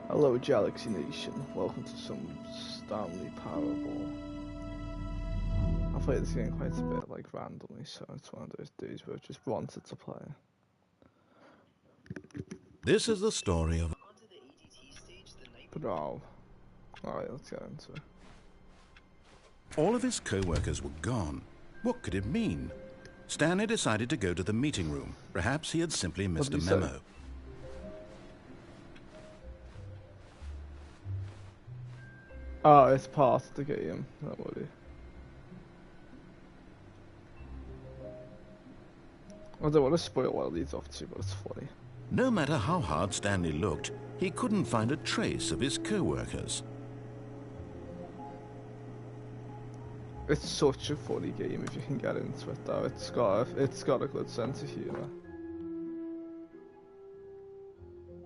Hello, JalexY Nation. Welcome to some Stanley Parable. I played this game quite a bit, like, randomly, so it's one of those days where I just wanted to play. This is the story of... Bro. Alright, let's get into it. All of his co-workers were gone. What could it mean? Stanley decided to go to the meeting room. Perhaps he had simply missed a memo. Oh, it's part of the game, don't worry. I don't want to spoil what it leads off to, but it's funny. No matter how hard Stanley looked, he couldn't find a trace of his co-workers. It's such a funny game if you can get into it, though. It's got a good sense of humour.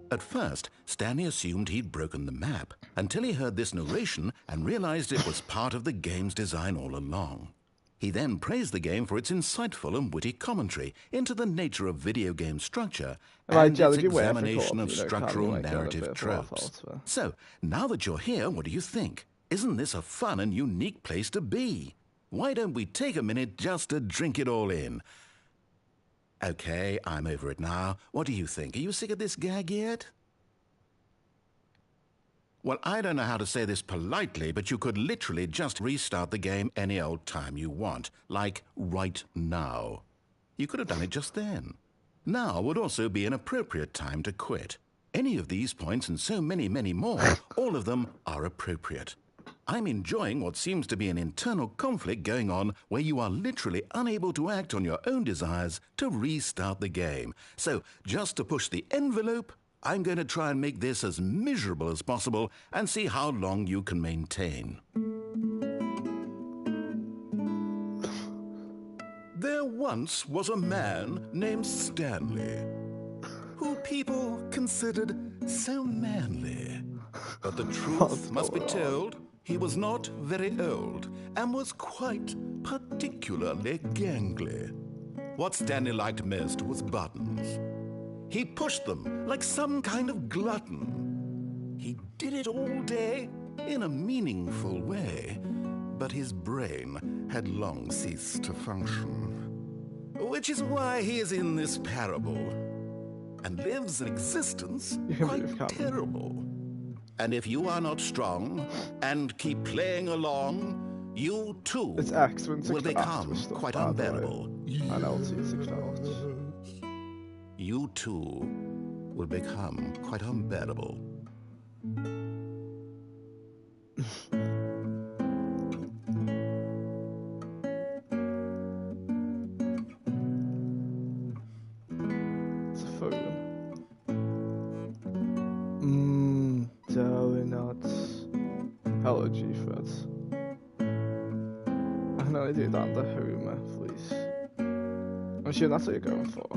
At first, Stanley assumed he'd broken the map, until he heard this narration and realized it was part of the game's design all along. He then praised the game for its insightful and witty commentary into the nature of video game structure and its examination of structural narrative tropes. So, now that you're here, what do you think? Isn't this a fun and unique place to be? Why don't we take a minute just to drink it all in? Okay, I'm over it now. What do you think? Are you sick of this gag yet? Well, I don't know how to say this politely, but you could literally just restart the game any old time you want, like right now. You could have done it just then. Now would also be an appropriate time to quit. Any of these points and so many, many more, all of them are appropriate. I'm enjoying what seems to be an internal conflict going on where you are literally unable to act on your own desires to restart the game. So, just to push the envelope, I'm going to try and make this as miserable as possible and see how long you can maintain. There once was a man named Stanley, who people considered so manly. But the truth must be told, he was not very old and was quite particularly gangly. What Stanley liked most was buttons. He pushed them like some kind of glutton. He did it all day in a meaningful way, but his brain had long ceased to function. Which is why he is in this parable and lives an existence quite terrible. And if you are not strong and keep playing along, you too will become quite unbearable. I know it's 6 hours. You too will become quite unbearable. It's a phone. Donuts. Hello, G-Fred. I can only do that under Homer, please. I'm sure that's what you're going for.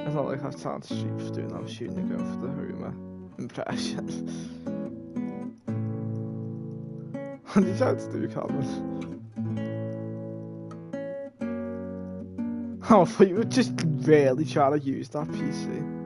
It's not like I have time to shoot for doing that. I'm shooting you're going for the Homer impression. What are you trying to do, Cameron? Oh, I thought you were just really trying to use that PC.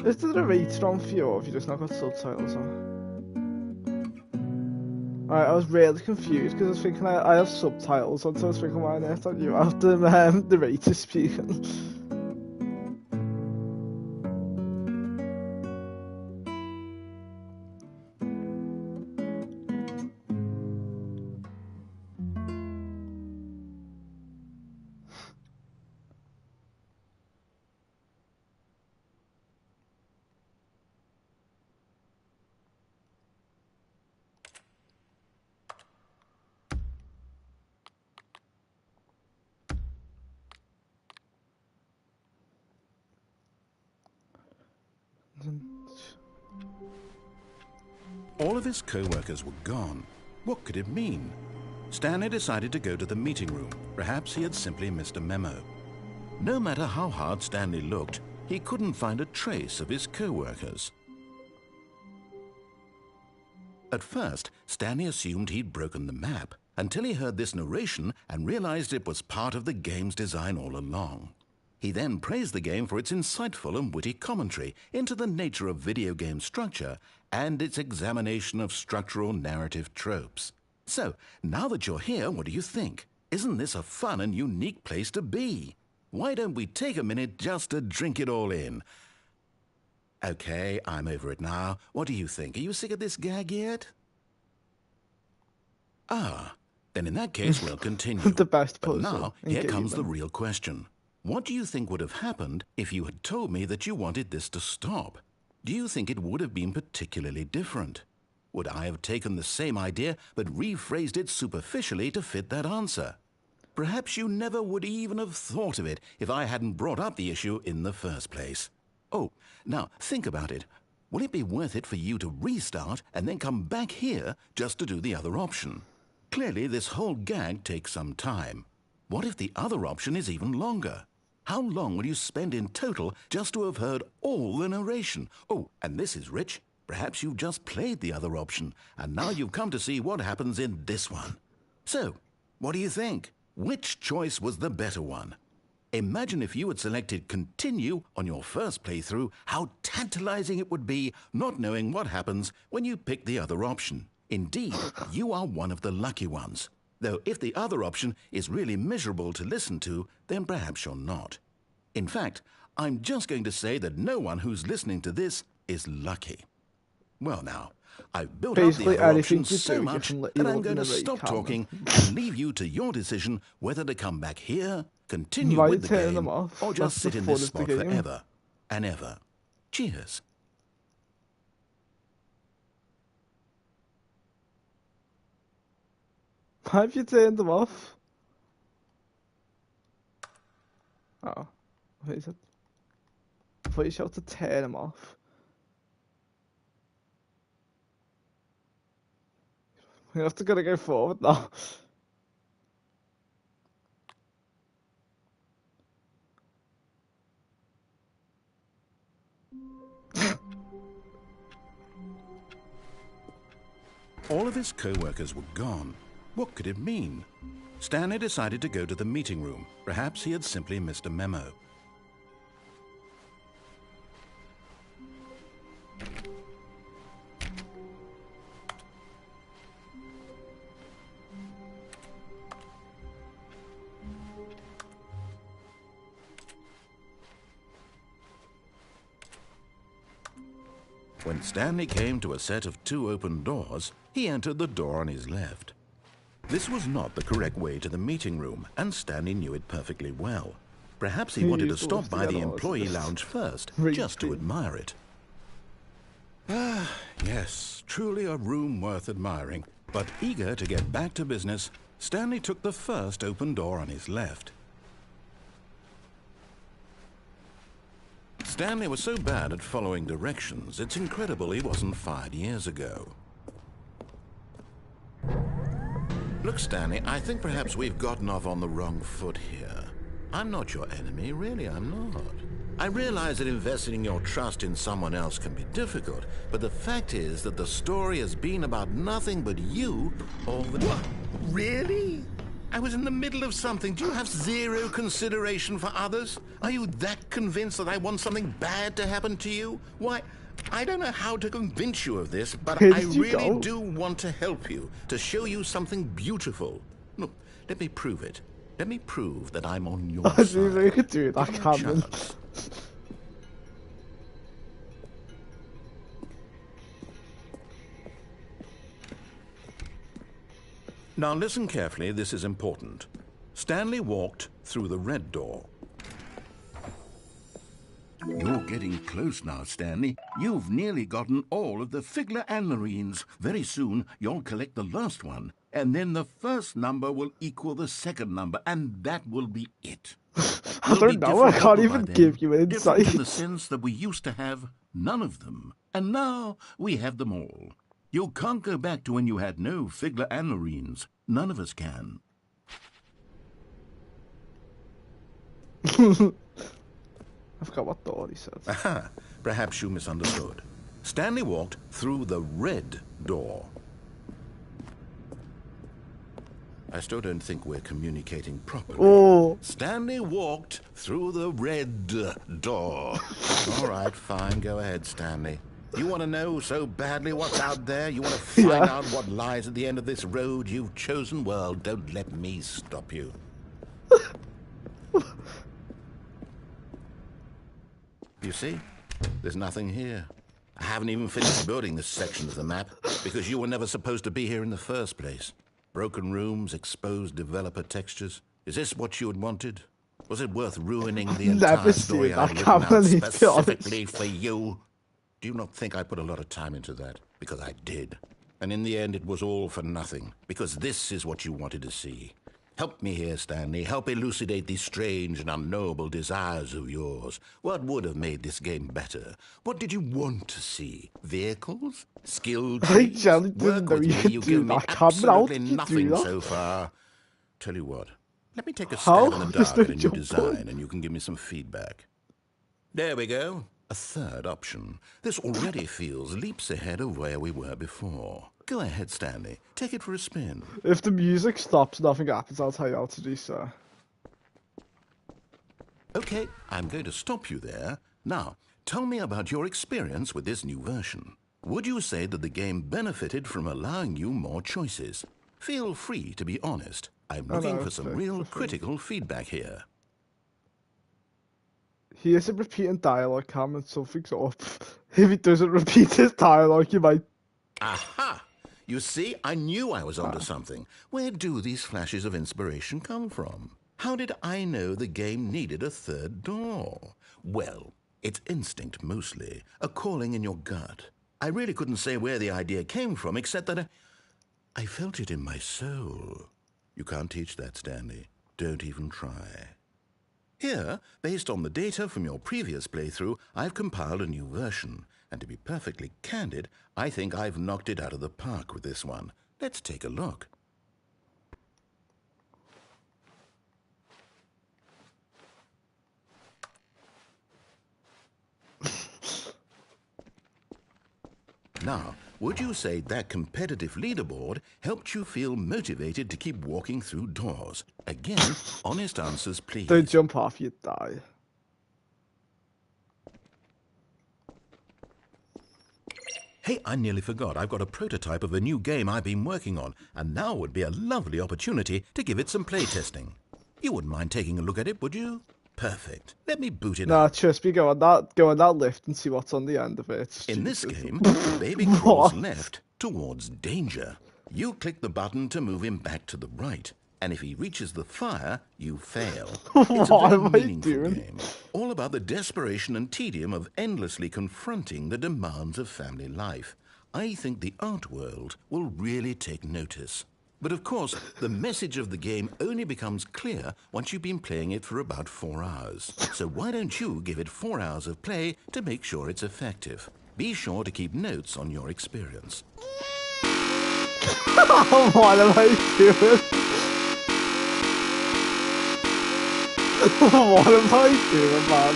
Is the narrator on for you, or have you just not got subtitles on? Alright, I was really confused because I was thinking I have subtitles on, so I was thinking why on earth don't you have the narrator speaking? wasn't. All of his co-workers were gone. What could it mean? Stanley decided to go to the meeting room. Perhaps he had simply missed a memo. No matter how hard Stanley looked, he couldn't find a trace of his co-workers. At first, Stanley assumed he'd broken the map until he heard this narration and realized it was part of the game's design all along. He then praised the game for its insightful and witty commentary into the nature of video game structure and its examination of structural narrative tropes. So, now that you're here, what do you think? Isn't this a fun and unique place to be? Why don't we take a minute just to drink it all in? Okay, I'm over it now. What do you think? Are you sick of this gag yet? Ah, then in that case, we'll continue. The best But puzzle now, in here comes the gaming. real question. What do you think would have happened if you had told me that you wanted this to stop? Do you think it would have been particularly different? Would I have taken the same idea but rephrased it superficially to fit that answer? Perhaps you never would even have thought of it if I hadn't brought up the issue in the first place. Oh, now think about it. Will it be worth it for you to restart and then come back here just to do the other option? Clearly, this whole gag takes some time. What if the other option is even longer? How long will you spend in total just to have heard all the narration? Oh, and this is rich. Perhaps you've just played the other option, and now you've come to see what happens in this one. So, what do you think? Which choice was the better one? Imagine if you had selected continue on your first playthrough, how tantalizing it would be not knowing what happens when you pick the other option. Indeed, you are one of the lucky ones. Though if the other option is really miserable to listen to, then perhaps you're not. In fact, I'm just going to say that no one who's listening to this is lucky. Well now, I've built up Basically, the other anything options you so do, you much can let that your I'm going to narrate stop comment. talking and leave you to your decision whether to come back here, continue Why with the turn game, them off? or just That's sit the in fun this of the spot game. forever and ever. Cheers. Why have you turned them off? Oh, what is it? I thought you should have to turn them off. We have to go forward now. All of his co-workers were gone. What could it mean? Stanley decided to go to the meeting room. Perhaps he had simply missed a memo. When Stanley came to a set of 2 open doors, he entered the door on his left. This was not the correct way to the meeting room, and Stanley knew it perfectly well. Perhaps he wanted to stop by the employee lounge first, just to admire it. Ah, yes, truly a room worth admiring. But eager to get back to business, Stanley took the first open door on his left. Stanley was so bad at following directions, it's incredible he wasn't fired years ago. Look, Stanley, I think perhaps we've gotten off on the wrong foot here. I'm not your enemy, really, I'm not. I realize that investing your trust in someone else can be difficult, but the fact is that the story has been about nothing but you all the time. What? Really? I was in the middle of something. Do you have zero consideration for others? Are you that convinced that I want something bad to happen to you? Why, I don't know how to convince you of this, but I really do want to help you, to show you something beautiful. Look, let me prove it. Let me prove that I'm on your I side. didn't even could do that, Give me a Cameron. chance. Now listen carefully, this is important. Stanley walked through the red door. You're getting close now, Stanley. You've nearly gotten all of the Figler and Marines. Very soon, you'll collect the last one, and then the first number will equal the second number, and that will be it. I don't know, I can't even give you an Different in the insight. sense that we used to have none of them. And now we have them all. You can't go back to when you had no Figler and Marines. None of us can. I forgot what door he said. Aha, perhaps you misunderstood. Stanley walked through the red door. I still don't think we're communicating properly. Oh. Stanley walked through the red door. All right, fine. Go ahead, Stanley. You want to know so badly what's out there? You want to find out what lies at the end of this road you've chosen? Well, don't let me stop you. You see? There's nothing here. I haven't even finished building this section of the map because you were never supposed to be here in the first place. Broken rooms, exposed developer textures. Is this what you had wanted? Was it worth ruining the entire story I've written out specifically for you? Do you not think I put a lot of time into that? Because I did. And in the end, it was all for nothing. Because this is what you wanted to see. Help me here, Stanley. Help elucidate these strange and unknowable desires of yours. What would have made this game better? What did you want to see? Vehicles? Skilled trees? Work with me. You give me absolutely nothing so far. Tell you what. Let me take a stab in the dark at a new design, and you can give me some feedback. There we go. A third option. This already feels leaps ahead of where we were before. Go ahead, Stanley. Take it for a spin. If the music stops, nothing happens. I'll tell you how to do so. Okay, I'm going to stop you there. Now, tell me about your experience with this new version. Would you say that the game benefited from allowing you more choices? Feel free to be honest. I'm looking for some real critical feedback here. He isn't repeating dialogue, Cameron. Something's up. If he doesn't repeat his dialogue, you might... Aha! You see, I knew I was onto something. Where do these flashes of inspiration come from? How did I know the game needed a third door? Well, it's instinct mostly, a calling in your gut. I really couldn't say where the idea came from, except that I felt it in my soul. You can't teach that, Stanley. Don't even try. Here, based on the data from your previous playthrough, I've compiled a new version. And to be perfectly candid, I think I've knocked it out of the park with this one. Let's take a look. Now, would you say that competitive leaderboard helped you feel motivated to keep walking through doors? Again, honest answers, please. Don't jump off, you die. Hey, I nearly forgot. I've got a prototype of a new game I've been working on, and now would be a lovely opportunity to give it some playtesting. You wouldn't mind taking a look at it, would you? Perfect. Let me boot it up. Nah, trust me, go on that lift and see what's on the end of it. In this game, the baby crawls left towards danger. You click the button to move him back to the right, and if he reaches the fire, you fail. It's a very meaningful game, all about the desperation and tedium of endlessly confronting the demands of family life. I think the art world will really take notice. But of course, the message of the game only becomes clear once you've been playing it for about 4 hours. So why don't you give it 4 hours of play to make sure it's effective? Be sure to keep notes on your experience. What am I doing? What am I doing, man?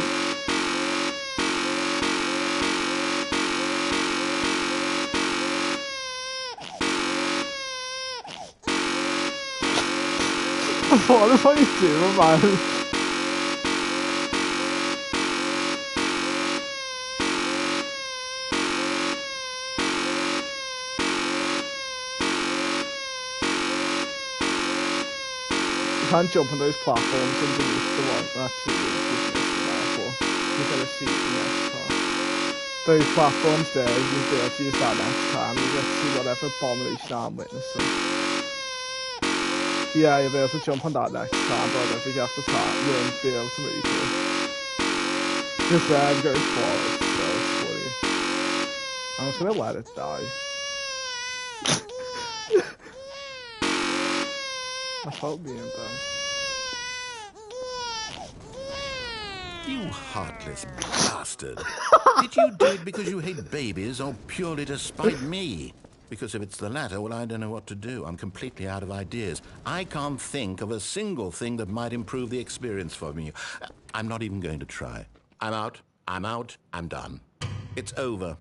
What am I doing, man? You can't jump on those platforms underneath the one. Actually, you gotta see the next part. Those platforms there, you'll be able to use that next time. You get to see whatever abomination I'm witnessing. Yeah, you'll be able to jump on that next time, but I don't think after that you won't be able to make it. Just then, go forward, so it's funny. I'm just gonna let it die. I felt being bad. You heartless bastard. Did you do it because you hate babies or purely to spite me? Because if it's the latter, well, I don't know what to do. I'm completely out of ideas. I can't think of a single thing that might improve the experience for me. I'm not even going to try. I'm out. I'm out. I'm done. It's over.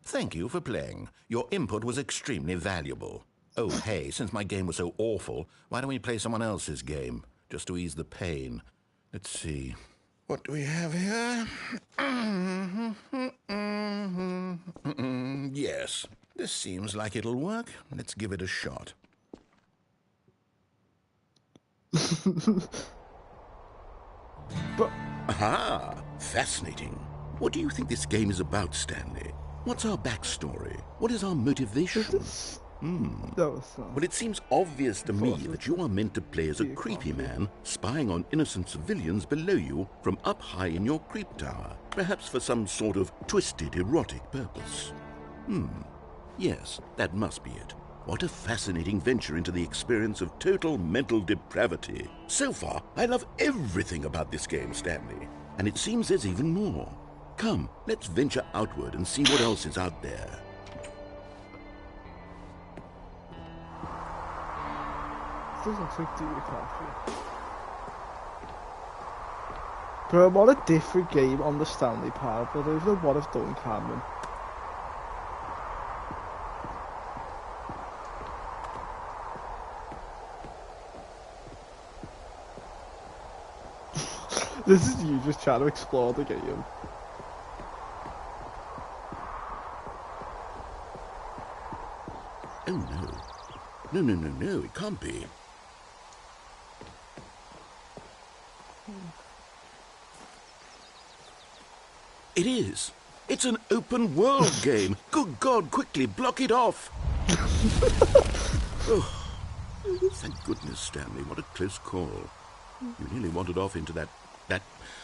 Thank you for playing. Your input was extremely valuable. Oh, hey, since my game was so awful, why don't we play someone else's game? Just to ease the pain. Let's see. What do we have here? Yes, this seems like it'll work. Let's give it a shot. But Aha! Fascinating. What do you think this game is about, Stanley? What's our backstory? What is our motivation? no, it's not. Well, it seems obvious to me that you are meant to play as a creepy man spying on innocent civilians below you from up high in your creep tower, perhaps for some sort of twisted erotic purpose. Yes, that must be it. What a fascinating venture into the experience of total mental depravity. So far, I love everything about this game, Stanley. And it seems there's even more. Come, let's venture outward and see what else is out there. This looks like Dear Coffee. Bro, what a different game on the Stanley Parable. I don't know what I've done, Cameron. This is you just trying to explore the game. Oh no. No, it can't be. It is. It's an open world game. Good God, quickly block it off. Oh, thank goodness, Stanley. What a close call. You nearly wandered off into that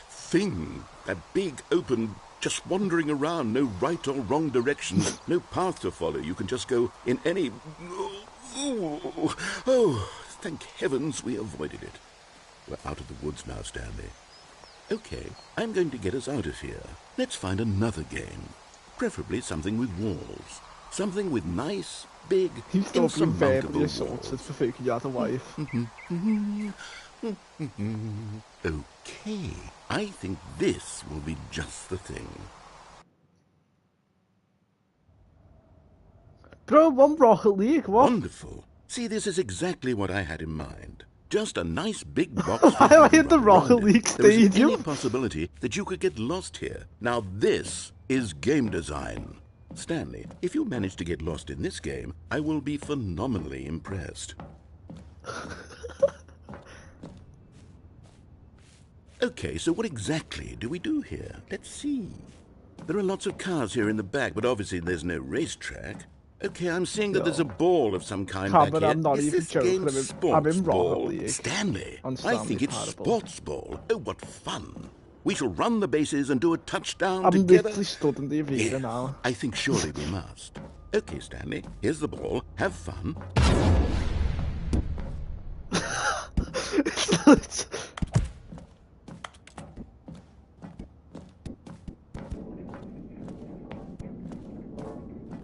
thing. That big, open, just wandering around. No right or wrong directions. No path to follow. You can just go in any... Oh, thank heavens we avoided it. We're out of the woods now, Stanley. Okay, I'm going to get us out of here. Let's find another game. Preferably something with walls. Something with nice, big, He's still being verbally insurmountable assaulted walls. for thinking you had a wife. Okay, I think this will be just the thing. Bro, one Rocket League, what? Wonderful. See, this is exactly what I had in mind. Just a nice big box. Why am I in the Rocket League There isn't any Stadium? possibility that you could get lost here. Now this is game design. Stanley, if you manage to get lost in this game, I will be phenomenally impressed. Okay, so what exactly do we do here? Let's see. There are lots of cars here in the back, but obviously there's no racetrack. Okay, I'm seeing that there's a ball of some kind back But here. I'm not Is even this joking. game I'm sports in Rocket ball? League. Stanley, On I Stanley think it's Parable. sports ball. Oh, what fun. We shall run the bases and do a touchdown I'm together. literally stood in the arena Yes, now. I think surely we must. Okay, Stanley, here's the ball. Have fun. It's-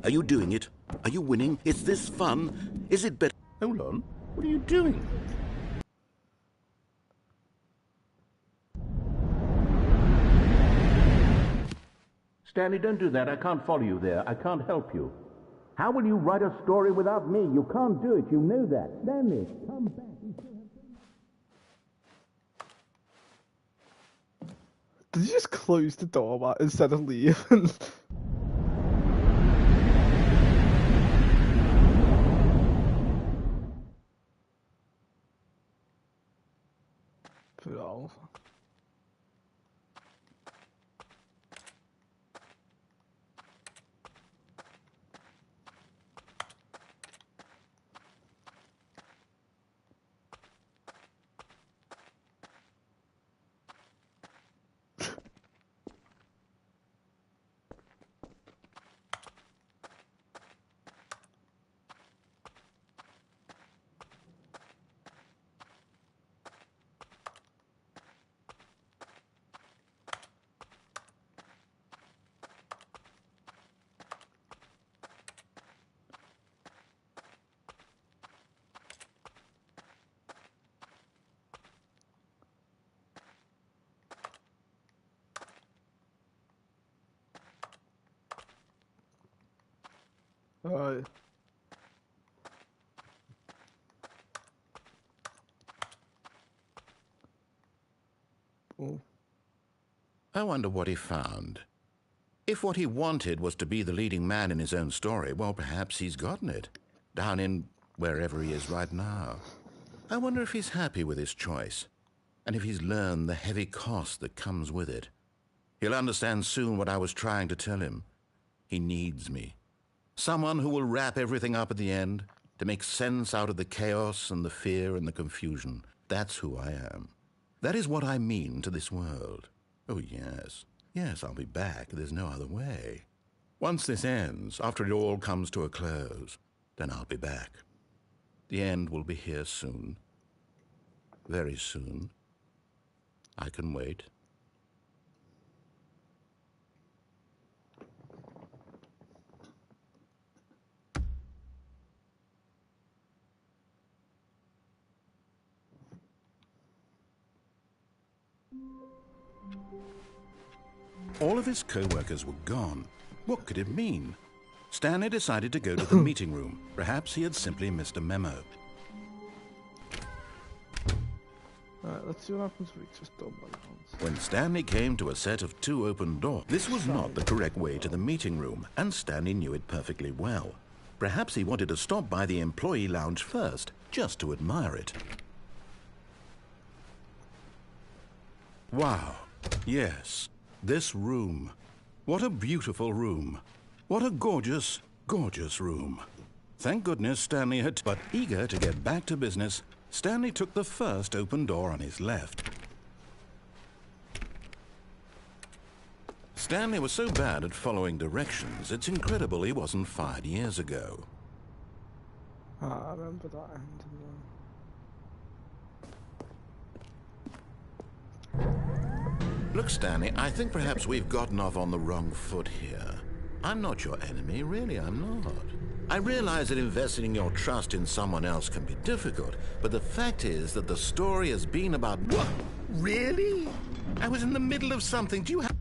Are you doing it? Are you winning? Is this fun? Is it better? Hold on. What are you doing? Stanley, don't do that. I can't follow you there. I can't help you. How will you write a story without me? You can't do it. You know that. Stanley, come back. Did you just close the door instead of leaving? Bro. Right. Oh. I wonder what he found. If what he wanted was to be the leading man in his own story, well, perhaps he's gotten it. Down in wherever he is right now. I wonder if he's happy with his choice, and if he's learned the heavy cost that comes with it. He'll understand soon what I was trying to tell him. He needs me. Someone who will wrap everything up at the end, to make sense out of the chaos and the fear and the confusion. That's who I am. That is what I mean to this world. Oh, yes. Yes, I'll be back. There's no other way. Once this ends, after it all comes to a close, then I'll be back. The end will be here soon. Very soon. I can wait. All of his co-workers were gone. What could it mean? Stanley decided to go to the meeting room. Perhaps he had simply missed a memo. Alright, let's see what happens if we just double bounce. When Stanley came to a set of 2 open doors, this was not the correct way to the meeting room, and Stanley knew it perfectly well. Perhaps he wanted to stop by the employee lounge first, just to admire it. Wow. Yes, this room. What a beautiful room. What a gorgeous, gorgeous room. Thank goodness Stanley had... But eager to get back to business, Stanley took the first open door on his left. Stanley was so bad at following directions, it's incredible he wasn't fired years ago. Ah, I remember that end. Look, Stanley, I think perhaps we've gotten off on the wrong foot here. I'm not your enemy, really, I'm not. I realize that investing your trust in someone else can be difficult, but the fact is that the story has been about... What? Really? I was in the middle of something. Do you have...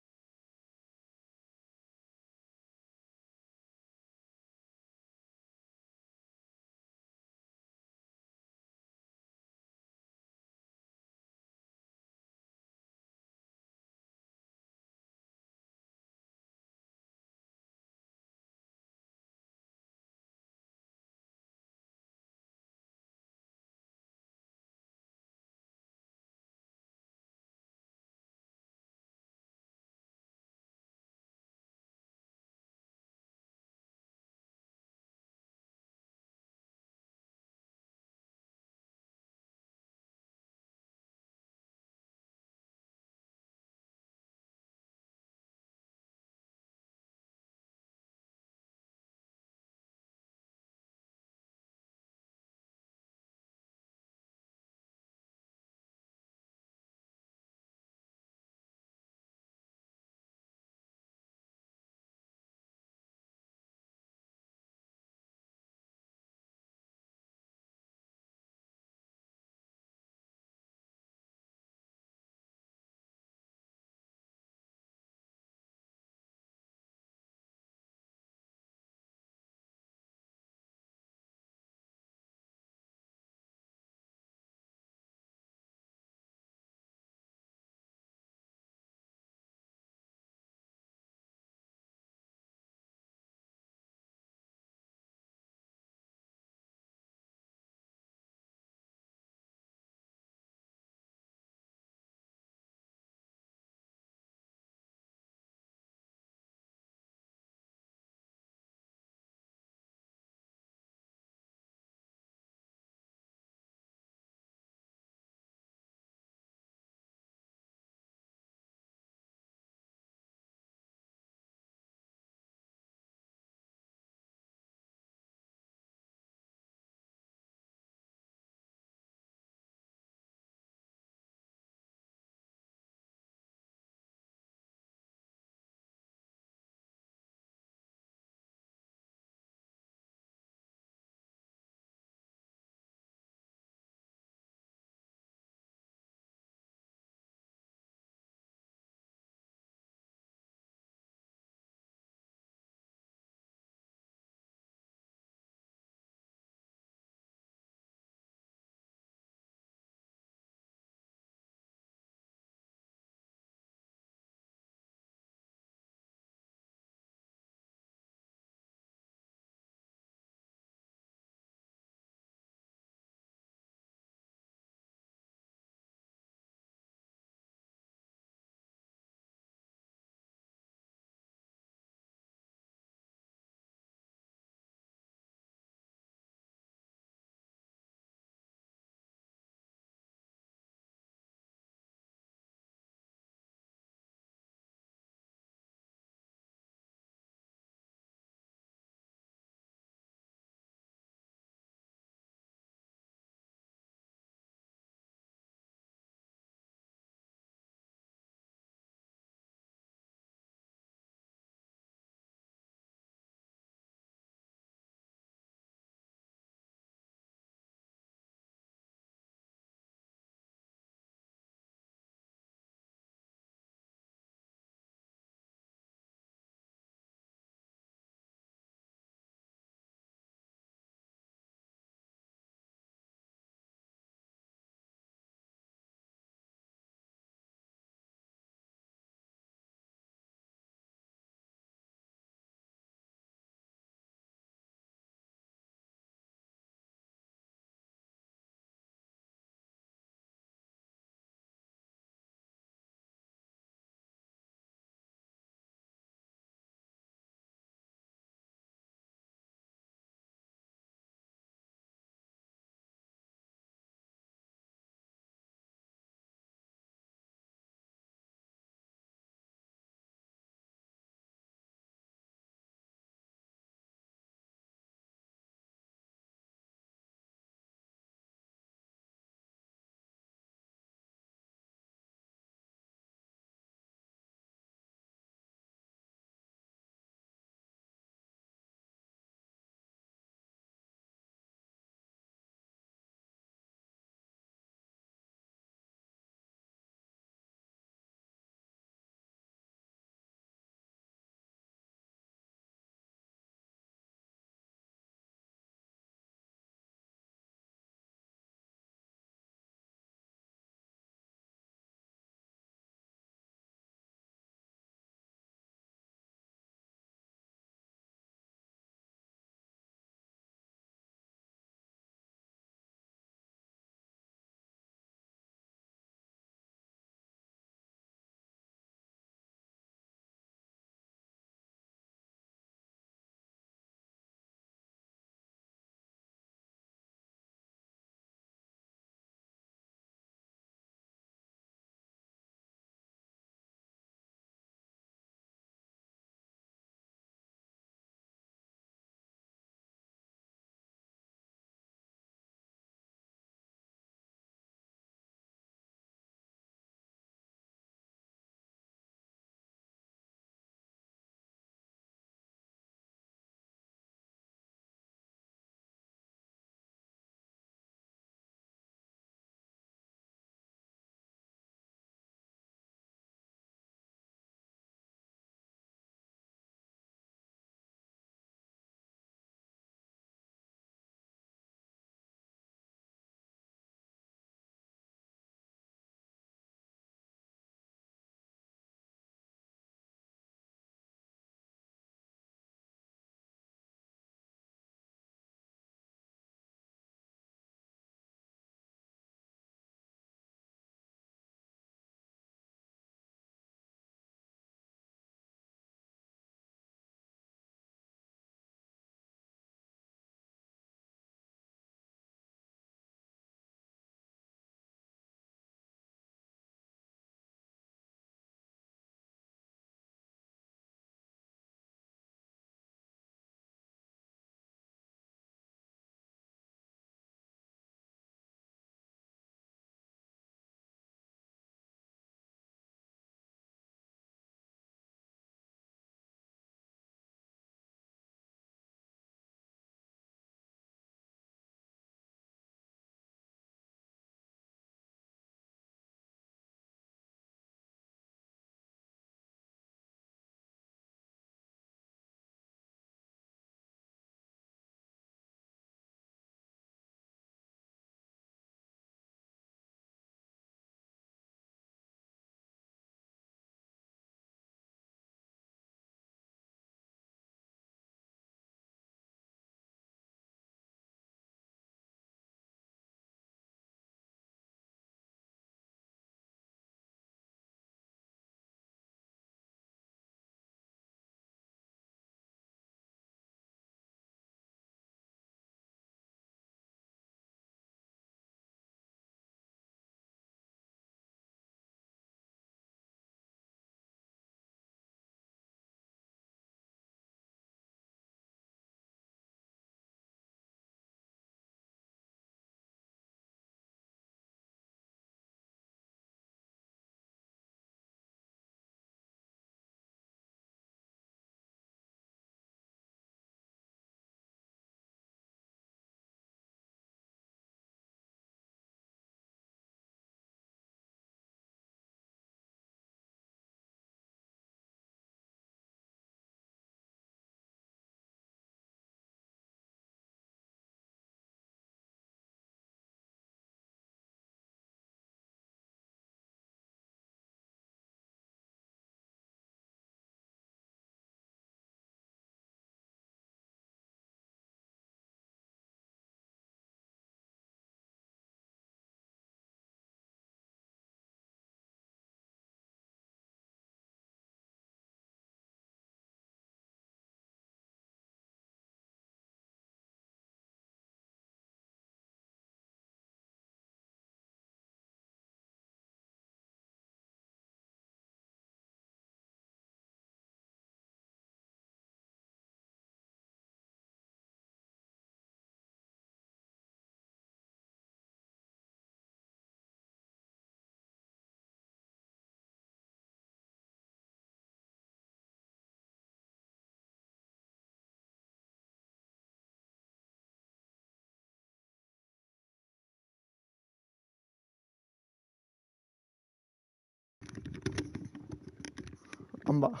I'm back.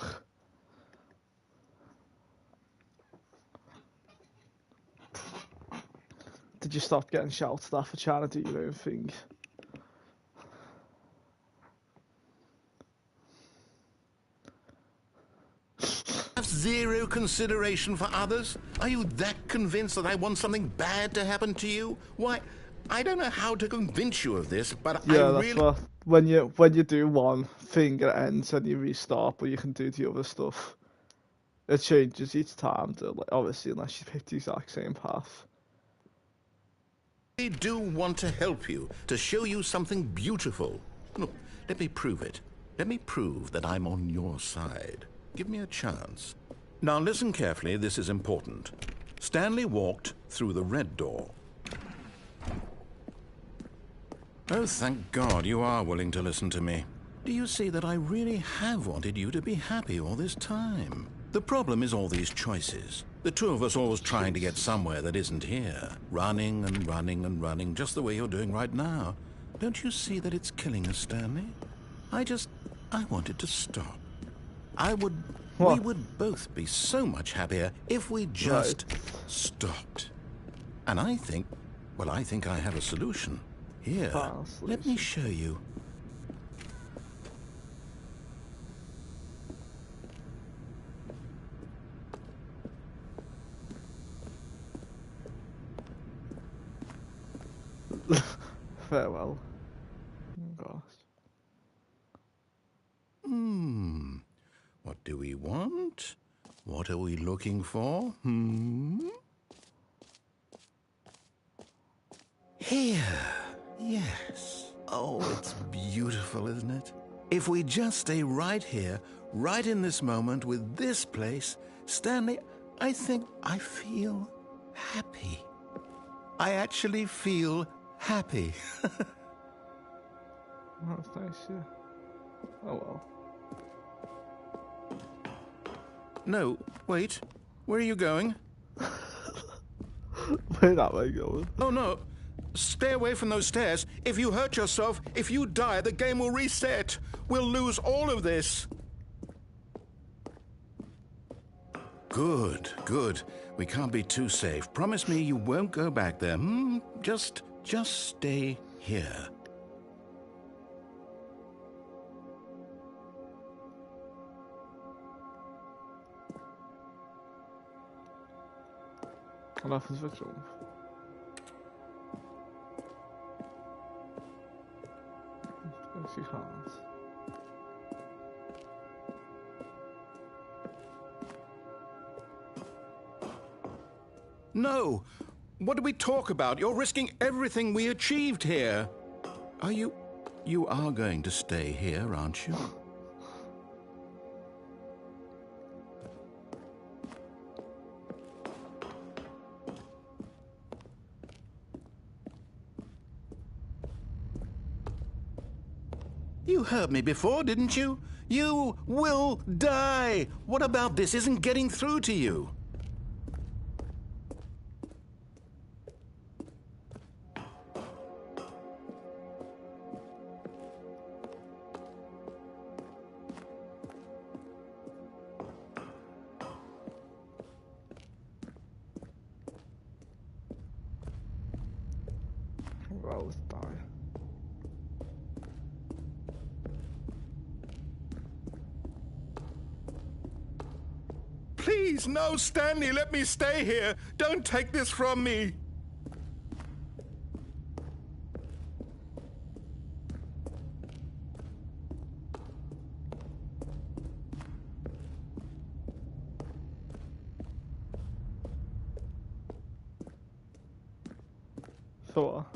Did you stop getting shouted at for trying to do your own thing? Have zero consideration for others? Are you that convinced that I want something bad to happen to you? Why, I don't know how to convince you of this, but Yeah, I that's really... what. When you do one thing, it ends and you restart, but you can do the other stuff. It changes each time, obviously, unless you pick the exact same path. I do want to help you, to show you something beautiful. Look, let me prove it. Let me prove that I'm on your side. Give me a chance. Now listen carefully, this is important. Stanley walked through the red door. Oh, thank God you are willing to listen to me. Do you see that I really have wanted you to be happy all this time? The problem is all these choices. The two of us always trying to get somewhere that isn't here. Running and running and running, just the way you're doing right now. Don't you see that it's killing us, Stanley? I wanted to stop. We would both be so much happier if we just stopped. And I think I have a solution. Here, let me show you. Farewell. Oh, gosh. What do we want? What are we looking for? Here. Yes. Oh, it's beautiful, isn't it? If we just stay right here, right in this moment with this place, Stanley, I think I feel happy. I actually feel happy. That's nice, yeah. Oh well. No, wait. Where are you going? Where that way going? Oh, no. Stay away from those stairs. If you hurt yourself, if you die, the game will reset. We'll lose all of this. Good, good. We can't be too safe. Promise me you won't go back there. Just stay here. What happens if I jump? Yes, you can't. No! What did we talk about? You're risking everything we achieved here. You are going to stay here, aren't you? You heard me before, didn't you? You will die! What about this isn't getting through to you? Well, let's die. Please, no, Stanley, let me stay here. Don't take this from me. So what?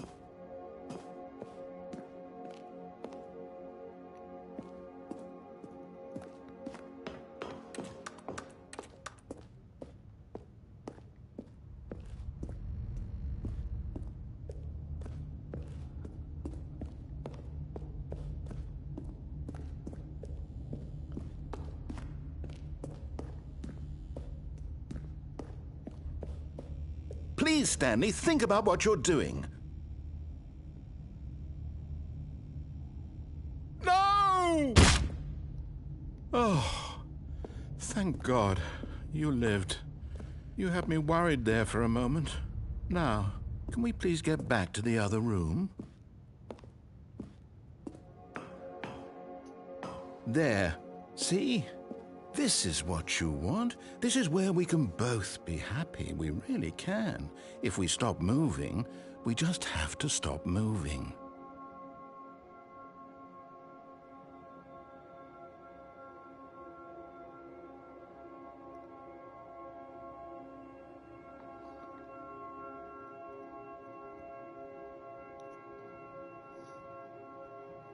Please, Stanley, think about what you're doing. No! Oh, thank God. You lived. You had me worried there for a moment. Now, can we please get back to the other room? There. See? This is what you want. This is where we can both be happy. We really can. If we stop moving, we just have to stop moving.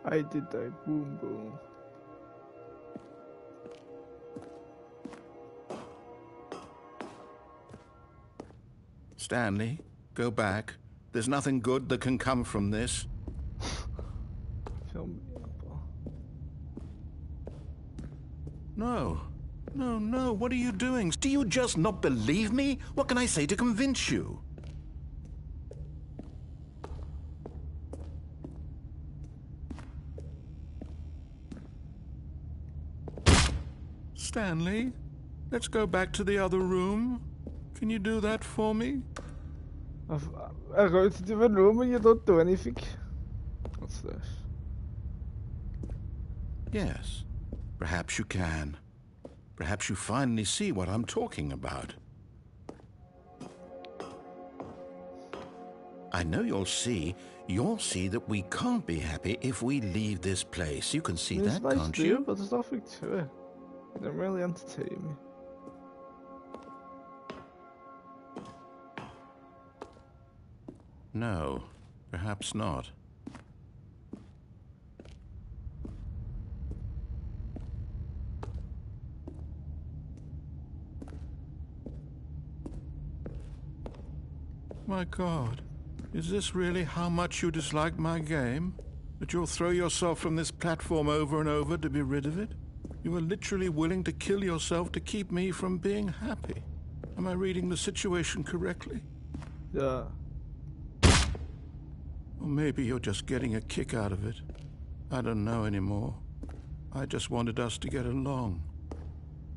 I did that. Boom, boom. Stanley, go back. There's nothing good that can come from this. Fill me up. No. No, no. What are you doing? Do you just not believe me? What can I say to convince you? Stanley, let's go back to the other room. Can you do that for me? I go to the other room and you don't do anything. What's this? Yes. Perhaps you can. Perhaps you finally see what I'm talking about. I know you'll see that we can't be happy if we leave this place. You can see that, can't you? But there's nothing to it. It didn't really entertain me. No, perhaps not. My God, is this really how much you dislike my game? That you'll throw yourself from this platform over and over to be rid of it? You are literally willing to kill yourself to keep me from being happy. Am I reading the situation correctly? Yeah. Or maybe you're just getting a kick out of it. I don't know anymore. I just wanted us to get along.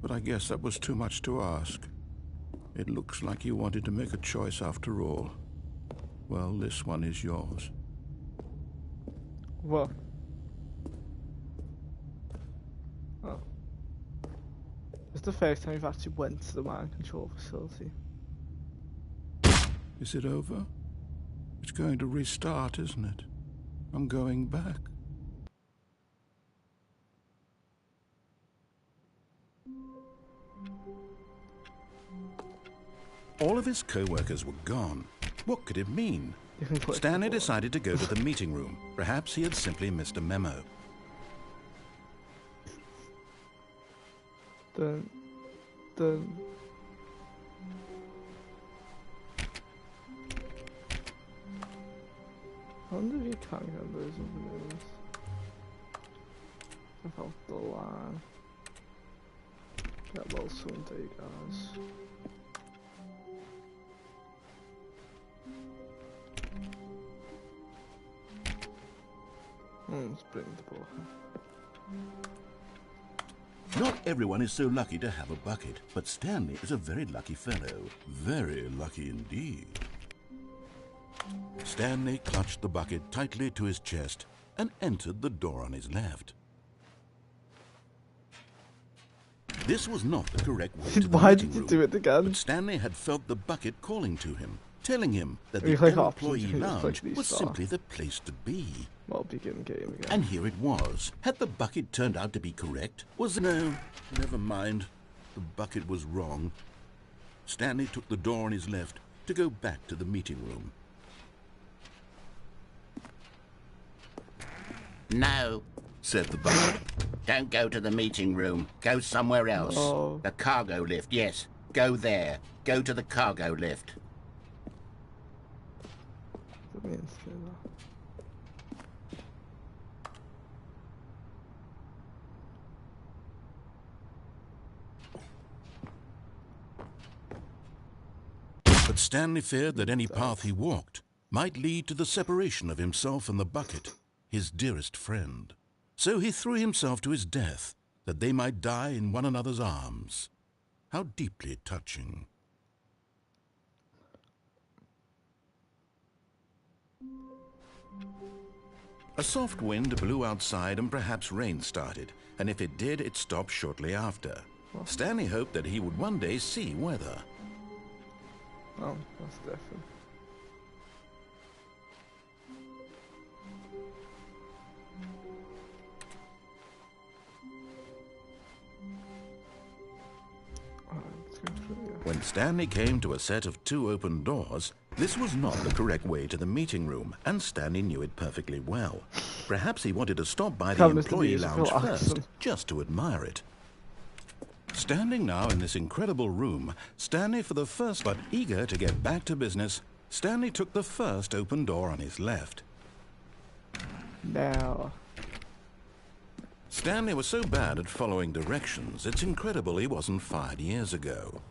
But I guess that was too much to ask. It looks like you wanted to make a choice after all. Well, this one is yours. What? Oh. It's the first time we've actually went to the mind control facility. Is it over? It's going to restart, isn't it? I'm going back. All of his co-workers were gone. What could it mean? Stanley decided to go to the meeting room. Perhaps he had simply missed a memo. Dun. I wonder if you can get those videos. About the line. Get well someday, guys. Let's bring the book. Not everyone is so lucky to have a bucket, but Stanley is a very lucky fellow. Very lucky indeed. Stanley clutched the bucket tightly to his chest and entered the door on his left. This was not the correct way to the Why meeting did you room, do it again? but Stanley had felt the bucket calling to him, telling him that You the click employee options, you just lounge click was restart. simply the place to be. Well, begin game again. And here it was. Had the bucket turned out to be correct? No, never mind. The bucket was wrong. Stanley took the door on his left to go back to the meeting room. No, Said the bucket. don't go to the meeting room. Go somewhere else. Oh. The cargo lift, yes. Go there. Go to the cargo lift. That means to do But Stanley feared that any path he walked might lead to the separation of himself and the bucket, his dearest friend. So he threw himself to his death, that they might die in one another's arms. How deeply touching. A soft wind blew outside and perhaps rain started, and if it did, it stopped shortly after. Stanley hoped that he would one day see weather. Oh, that's different. When Stanley came to a set of 2 open doors, this was not the correct way to the meeting room, and Stanley knew it perfectly well. Perhaps he wanted to stop by the employee lounge first, just to admire it. Standing now in this incredible room, Stanley for the first, but eager to get back to business, Stanley took the first open door on his left. Now. Stanley was so bad at following directions, it's incredible he wasn't fired years ago.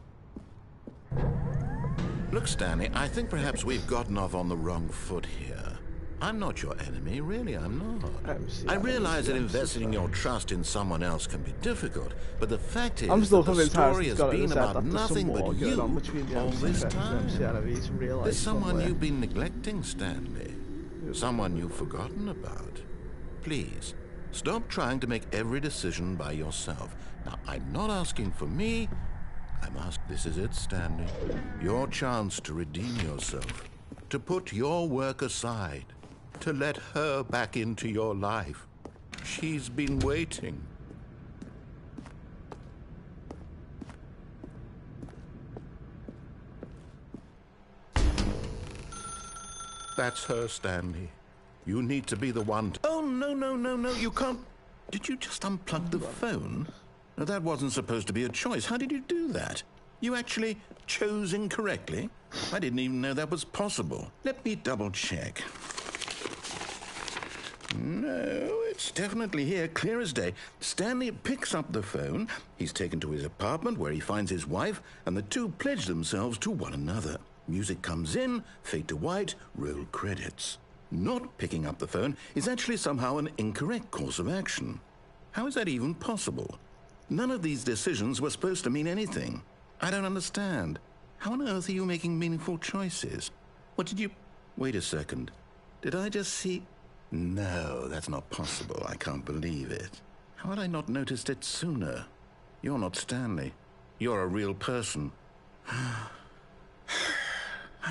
Look, Stanley, I think perhaps we've gotten off on the wrong foot here. I'm not your enemy, really, I'm not. I realize that investing your trust in someone else can be difficult, but the fact is that the story has been about nothing but you all this time. There's someone you've been neglecting, Stanley. Someone you've forgotten about. Please, stop trying to make every decision by yourself. Now, I'm not asking for me. This is it, Stanley. Your chance to redeem yourself. To put your work aside. To let her back into your life. She's been waiting. That's her, Stanley. You need to be the one to... Oh, no, you can't... Did you just unplug the phone? No, that wasn't supposed to be a choice. How did you do that? You actually chose incorrectly? I didn't even know that was possible. Let me double check. No, it's definitely here, clear as day. Stanley picks up the phone. He's taken to his apartment where he finds his wife, and the two pledge themselves to one another. Music comes in, fade to white, roll credits. Not picking up the phone is actually somehow an incorrect course of action. How is that even possible? None of these decisions were supposed to mean anything. I don't understand. How on earth are you making meaningful choices? What did you... Wait a second. Did I just see... No, that's not possible. I can't believe it. How had I not noticed it sooner? You're not Stanley. You're a real person. I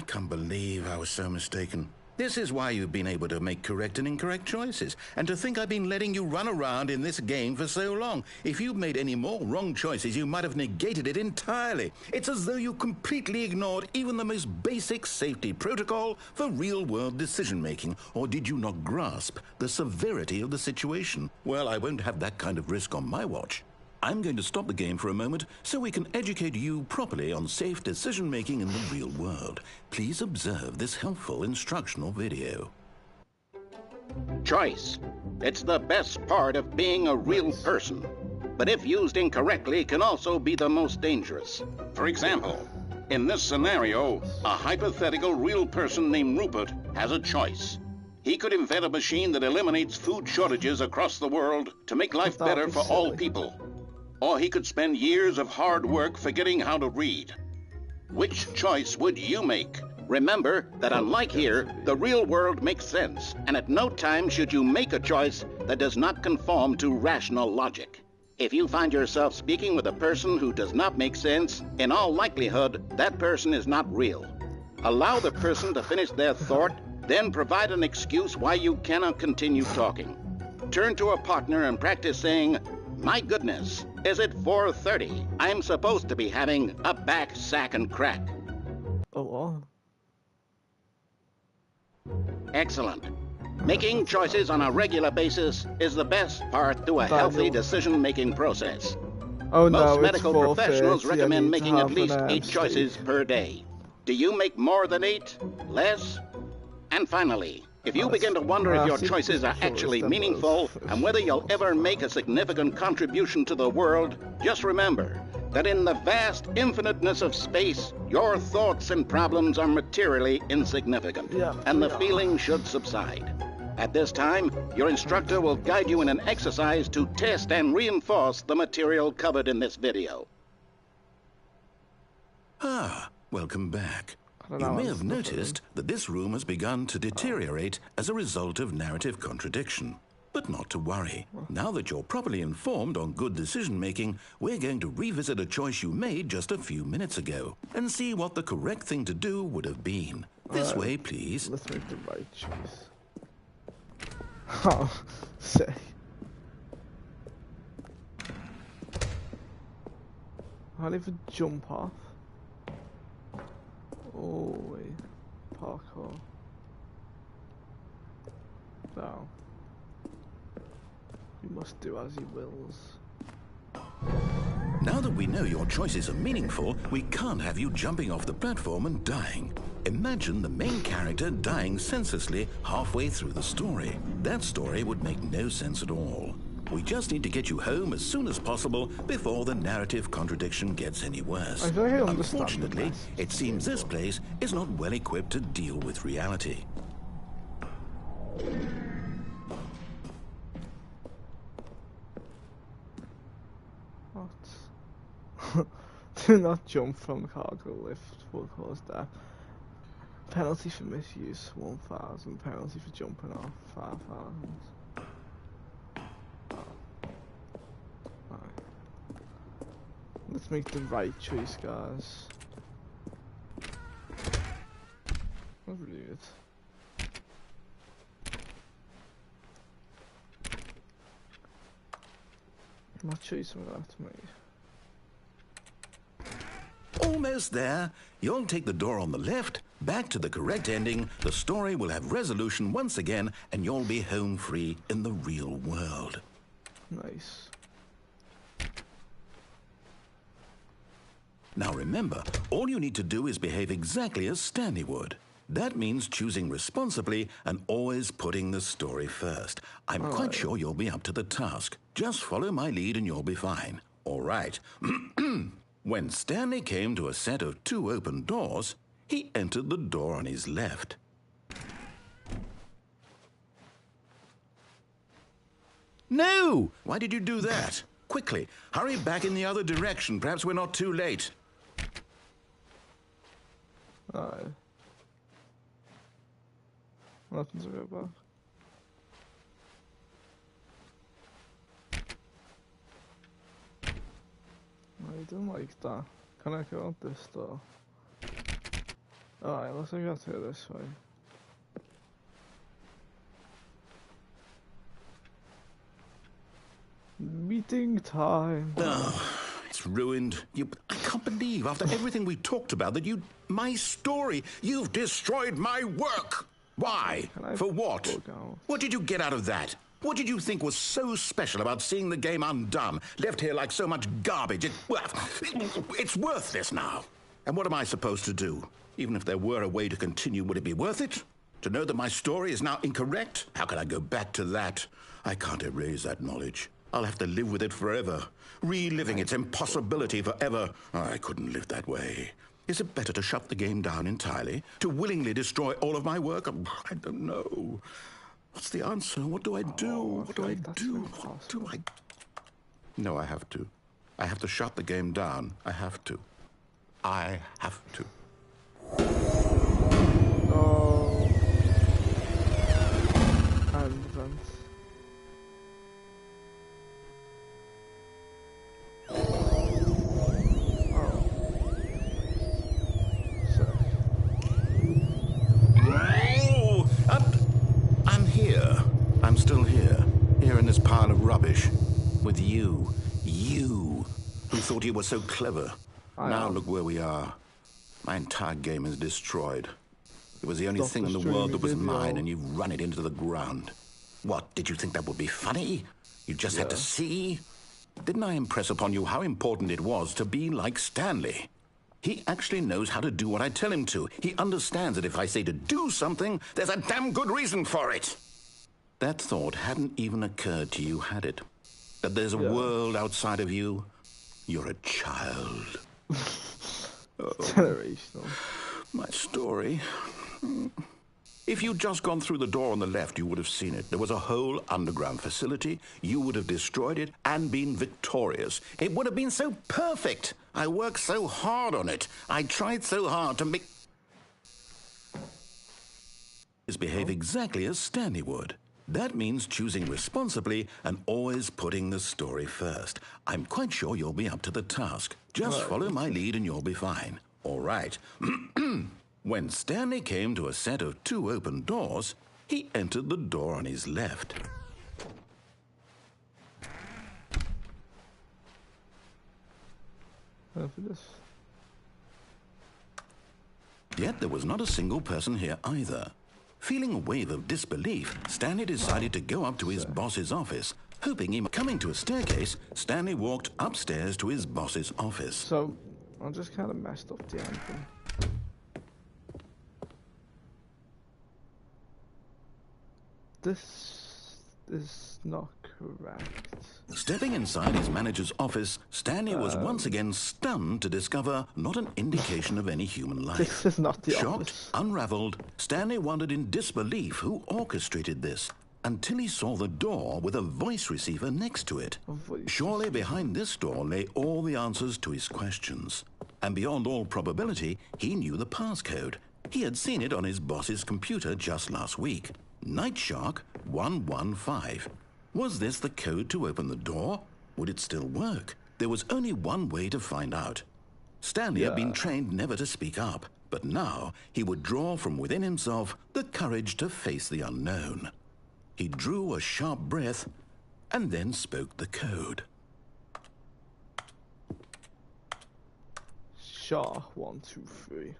can't believe I was so mistaken. This is why you've been able to make correct and incorrect choices. And to think I've been letting you run around in this game for so long. If you'd made any more wrong choices, you might have negated it entirely. It's as though you completely ignored even the most basic safety protocol for real-world decision-making. Or did you not grasp the severity of the situation? Well, I won't have that kind of risk on my watch. I'm going to stop the game for a moment so we can educate you properly on safe decision-making in the real world. Please observe this helpful instructional video. Choice. It's the best part of being a real person. But if used incorrectly, can also be the most dangerous. For example, in this scenario, a hypothetical real person named Rupert has a choice. He could invent a machine that eliminates food shortages across the world to make life better for all people. Or he could spend years of hard work forgetting how to read. Which choice would you make? Remember that unlike here, the real world makes sense, and at no time should you make a choice that does not conform to rational logic. If you find yourself speaking with a person who does not make sense, in all likelihood, that person is not real. Allow the person to finish their thought, then provide an excuse why you cannot continue talking. Turn to a partner and practice saying, "My goodness, is it 4:30? I'm supposed to be having a back, sack, and crack." Oh. Excellent. Making choices on a regular basis is the best part to a healthy decision-making process. Oh no, Most medical it's 4:30. professionals recommend making at least 8 sleep. choices per day. Do you make more than 8? Less? And finally, if you begin to wonder if your choices are actually meaningful and whether you'll ever make a significant contribution to the world, just remember that in the vast infiniteness of space, your thoughts and problems are materially insignificant, and the feeling should subside. At this time, your instructor will guide you in an exercise to test and reinforce the material covered in this video. Ah, welcome back. don't You know, may I'm have snuffling. noticed that this room has begun to deteriorate as a result of narrative contradiction. But not to worry. Now that you're properly informed on good decision-making, we're going to revisit a choice you made just a few minutes ago and see what the correct thing to do would have been. This way, please. Let's make the right choice. Oh, sick. I'll even jump off. Oh, wait. Parkour. Down. You must do as he wills. Now that we know your choices are meaningful, we can't have you jumping off the platform and dying. Imagine the main character dying senselessly halfway through the story. That story would make no sense at all. We just need to get you home as soon as possible before the narrative contradiction gets any worse. I very understand the Unfortunately, message. it seems this place is not well equipped to deal with reality. What? Do not jump from cargo lift will cause death. Penalty for misuse 1,000. Penalty for jumping off 5,000. Right. Let's make the right choice, guys. I'll read it. What choice am I going to have to make? Almost there. You'll take the door on the left, back to the correct ending, the story will have resolution once again, and you'll be home free in the real world. Nice. Now remember, all you need to do is behave exactly as Stanley would. That means choosing responsibly and always putting the story first. I'm quite sure you'll be up to the task. Just follow my lead and you'll be fine. All right. When Stanley came to a set of 2 open doors, he entered the door on his left. No! Why did you do that? Quickly, hurry back in the other direction. Perhaps we're not too late. Alright. What happens if I go back? I don't like that. Can I go out this door? Alright, let's go through this way. Meeting time. Oh, it's ruined. I can't believe, after everything we talked about, that my story, you've destroyed my work. Why? For what? bug out? What did you get out of that? What did you think was so special about seeing the game undone, left here like so much garbage? It's worthless now. And what am I supposed to do? Even if there were a way to continue, would it be worth it? To know that my story is now incorrect? How can I go back to that? I can't erase that knowledge. I'll have to live with it forever, reliving its impossibility forever. I couldn't live that way. Is it better to shut the game down entirely? To willingly destroy all of my work? I don't know. What's the answer? What do I do? What do I do? What do I... No, I have to. I have to shut the game down. I have to. I have to. Oh. And events. I'm here. I'm still here. Here in this pile of rubbish. With you. You. Who thought you were so clever. Now look where we are. My entire game is destroyed. It was the only thing in the world that was mine, and you've run it into the ground. What, did you think that would be funny? You just had to see? Didn't I impress upon you how important it was to be like Stanley? He actually knows how to do what I tell him to. He understands that if I say to do something, there's a damn good reason for it. That thought hadn't even occurred to you, had it? That there's a world outside of you? You're a child. Generational. My story. If you'd just gone through the door on the left, you would have seen it. There was a whole underground facility. You would have destroyed it and been victorious. It would have been so perfect. I worked so hard on it. I tried so hard to make... behave exactly as Stanley would. That means choosing responsibly and always putting the story first. I'm quite sure you'll be up to the task. Just follow my lead and you'll be fine. All right. When Stanley came to a set of 2 open doors, he entered the door on his left. Yet there was not a single person here either. Feeling a wave of disbelief, Stanley decided to go up to his boss's office. Hoping he might... Coming to a staircase, Stanley walked upstairs to his boss's office. So, I just kind of messed up the ending. This is not correct. Stepping inside his manager's office, Stanley was once again stunned to discover not an indication of any human life. This is not the Shocked, office. unraveled, Stanley wondered in disbelief who orchestrated this, until he saw the door with a voice receiver next to it. Surely behind this door lay all the answers to his questions. And beyond all probability, he knew the passcode. He had seen it on his boss's computer just last week. Night Shark 115. Was this the code to open the door? Would it still work? There was only one way to find out. Stanley had been trained never to speak up, but now he would draw from within himself the courage to face the unknown. He drew a sharp breath and then spoke the code. Shaw 123.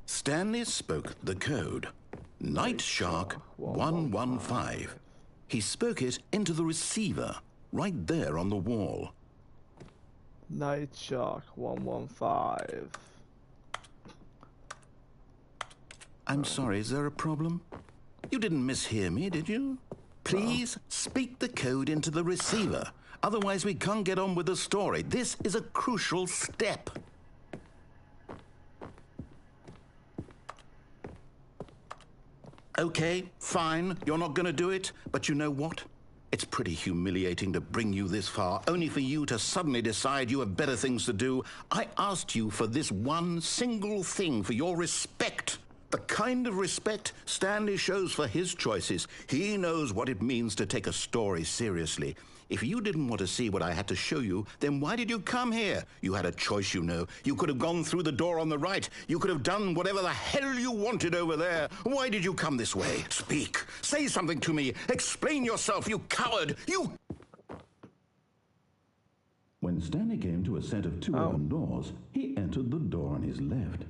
Stanley spoke the code. Night Shark 115. He spoke it into the receiver, right there on the wall. Night Shark 115. I'm sorry, is there a problem? You didn't mishear me, did you? Please speak the code into the receiver. Otherwise, we can't get on with the story. This is a crucial step. Okay, fine, you're not going to do it, but you know what? It's pretty humiliating to bring you this far, only for you to suddenly decide you have better things to do. I asked you for this one single thing, for your respect. The kind of respect Stanley shows for his choices. He knows what it means to take a story seriously. If you didn't want to see what I had to show you, then why did you come here? You had a choice, you know. You could have gone through the door on the right. You could have done whatever the hell you wanted over there. Why did you come this way? Speak. Say something to me. Explain yourself, you coward. You... When Stanley came to a set of 2 open doors, he entered the door on his left.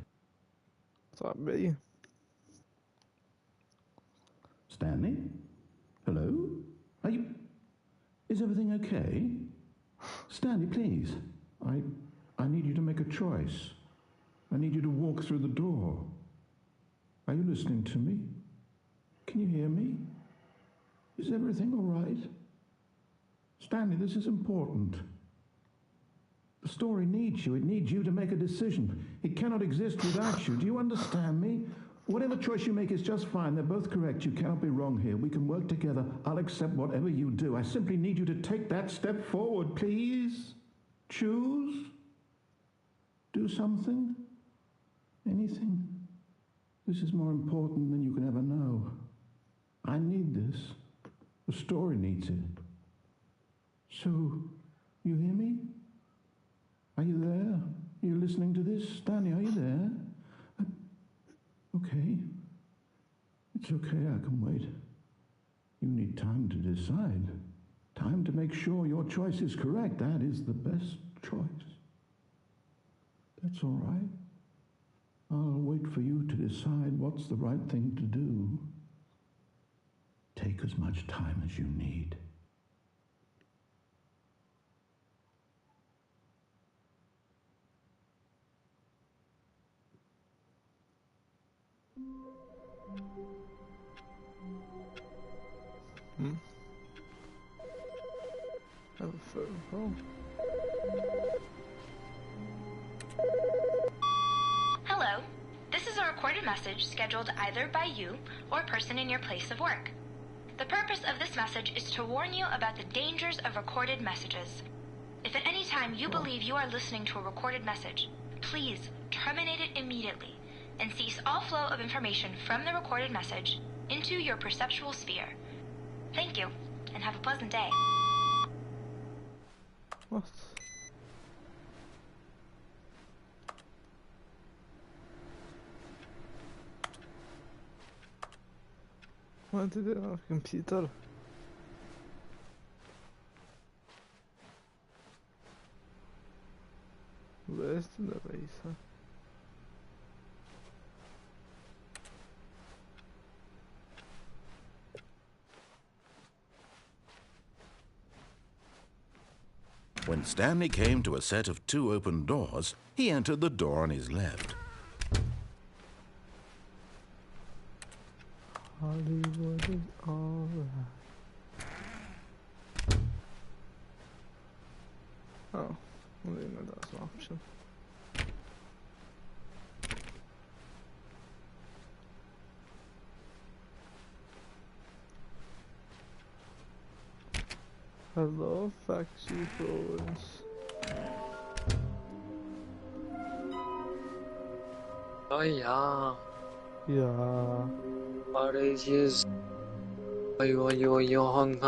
Is that me? Stanley? Hello? Are you... Is everything okay? Stanley, please. I need you to make a choice. I need you to walk through the door. Are you listening to me? Can you hear me? Is everything all right? Stanley, this is important. The story needs you. It needs you to make a decision. It cannot exist without you. Do you understand me? Whatever choice you make is just fine. They're both correct. You cannot be wrong here. We can work together. I'll accept whatever you do. I simply need you to take that step forward, please. Choose. Do something. Anything. This is more important than you can ever know. I need this. The story needs it. So, you hear me? Are you there? Are you listening to this? Stanley, are you there? Okay. It's okay, I can wait. You need time to decide. Time to make sure your choice is correct. That is the best choice. That's all right. I'll wait for you to decide what's the right thing to do. Take as much time as you need. Have a phone call. message scheduled either by you or person in your place of work. The purpose of this message is to warn you about the dangers of recorded messages. If at any time you believe you are listening to a recorded message, please terminate it immediately and cease all flow of information from the recorded message into your perceptual sphere. Thank you, and have a pleasant day. What? What did it have? Computer? Where's the eraser? When Stanley came to a set of 2 open doors, he entered the door on his left. Hollywood is alright. Oh, I didn't know that was an option. Hello, factory floors. Oh yeah. Yeah. What is his? Yo, hung.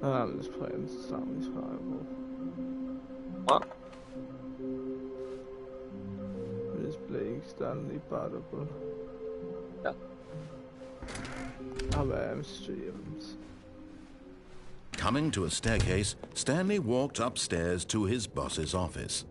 I'm just playing Stanley Parable. What? It's playing Stanley Parable. Yeah. Streams. Coming to a staircase, Stanley walked upstairs to his boss's office.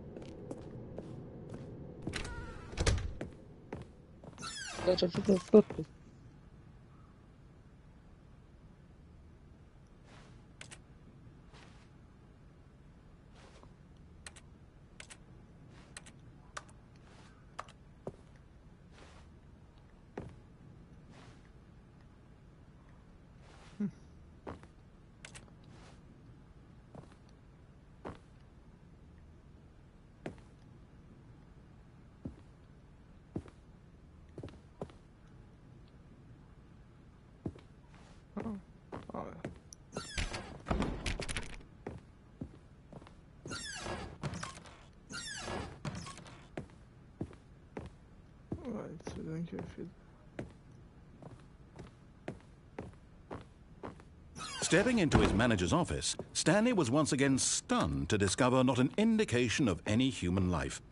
Stepping into his manager's office, Stanley was once again stunned to discover not an indication of any human life.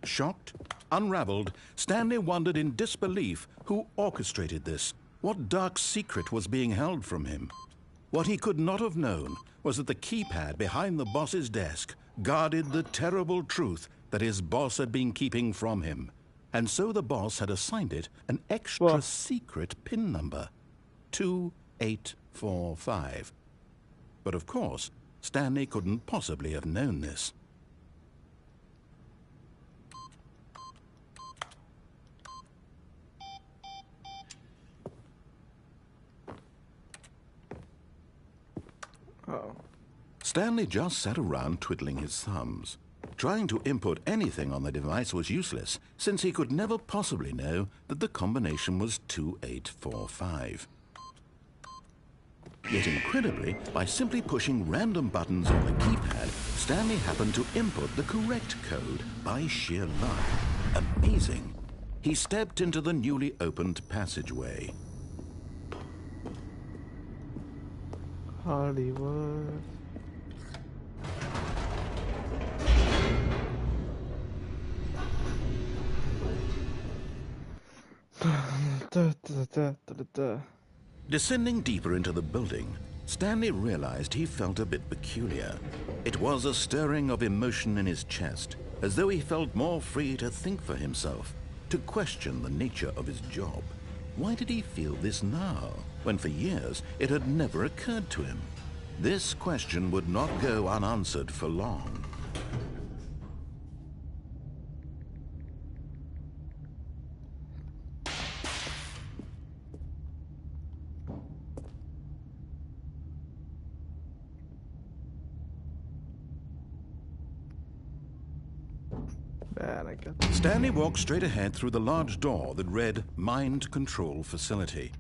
Shocked, unraveled, Stanley wondered in disbelief who orchestrated this. What dark secret was being held from him? What he could not have known was that the keypad behind the boss's desk guarded the terrible truth that his boss had been keeping from him. And so the boss had assigned it an extra secret PIN number, 2845. But of course, Stanley couldn't possibly have known this. Stanley just sat around twiddling his thumbs. Trying to input anything on the device was useless, since he could never possibly know that the combination was 2845. Yet incredibly, by simply pushing random buttons on the keypad, Stanley happened to input the correct code by sheer luck. Amazing. He stepped into the newly opened passageway. Hollywood. Descending deeper into the building, Stanley realized he felt a bit peculiar. It was a stirring of emotion in his chest, as though he felt more free to think for himself, to question the nature of his job. Why did he feel this now, when for years it had never occurred to him? This question would not go unanswered for long. and I got Stanley walked straight ahead through the large door that read Mind Control Facility.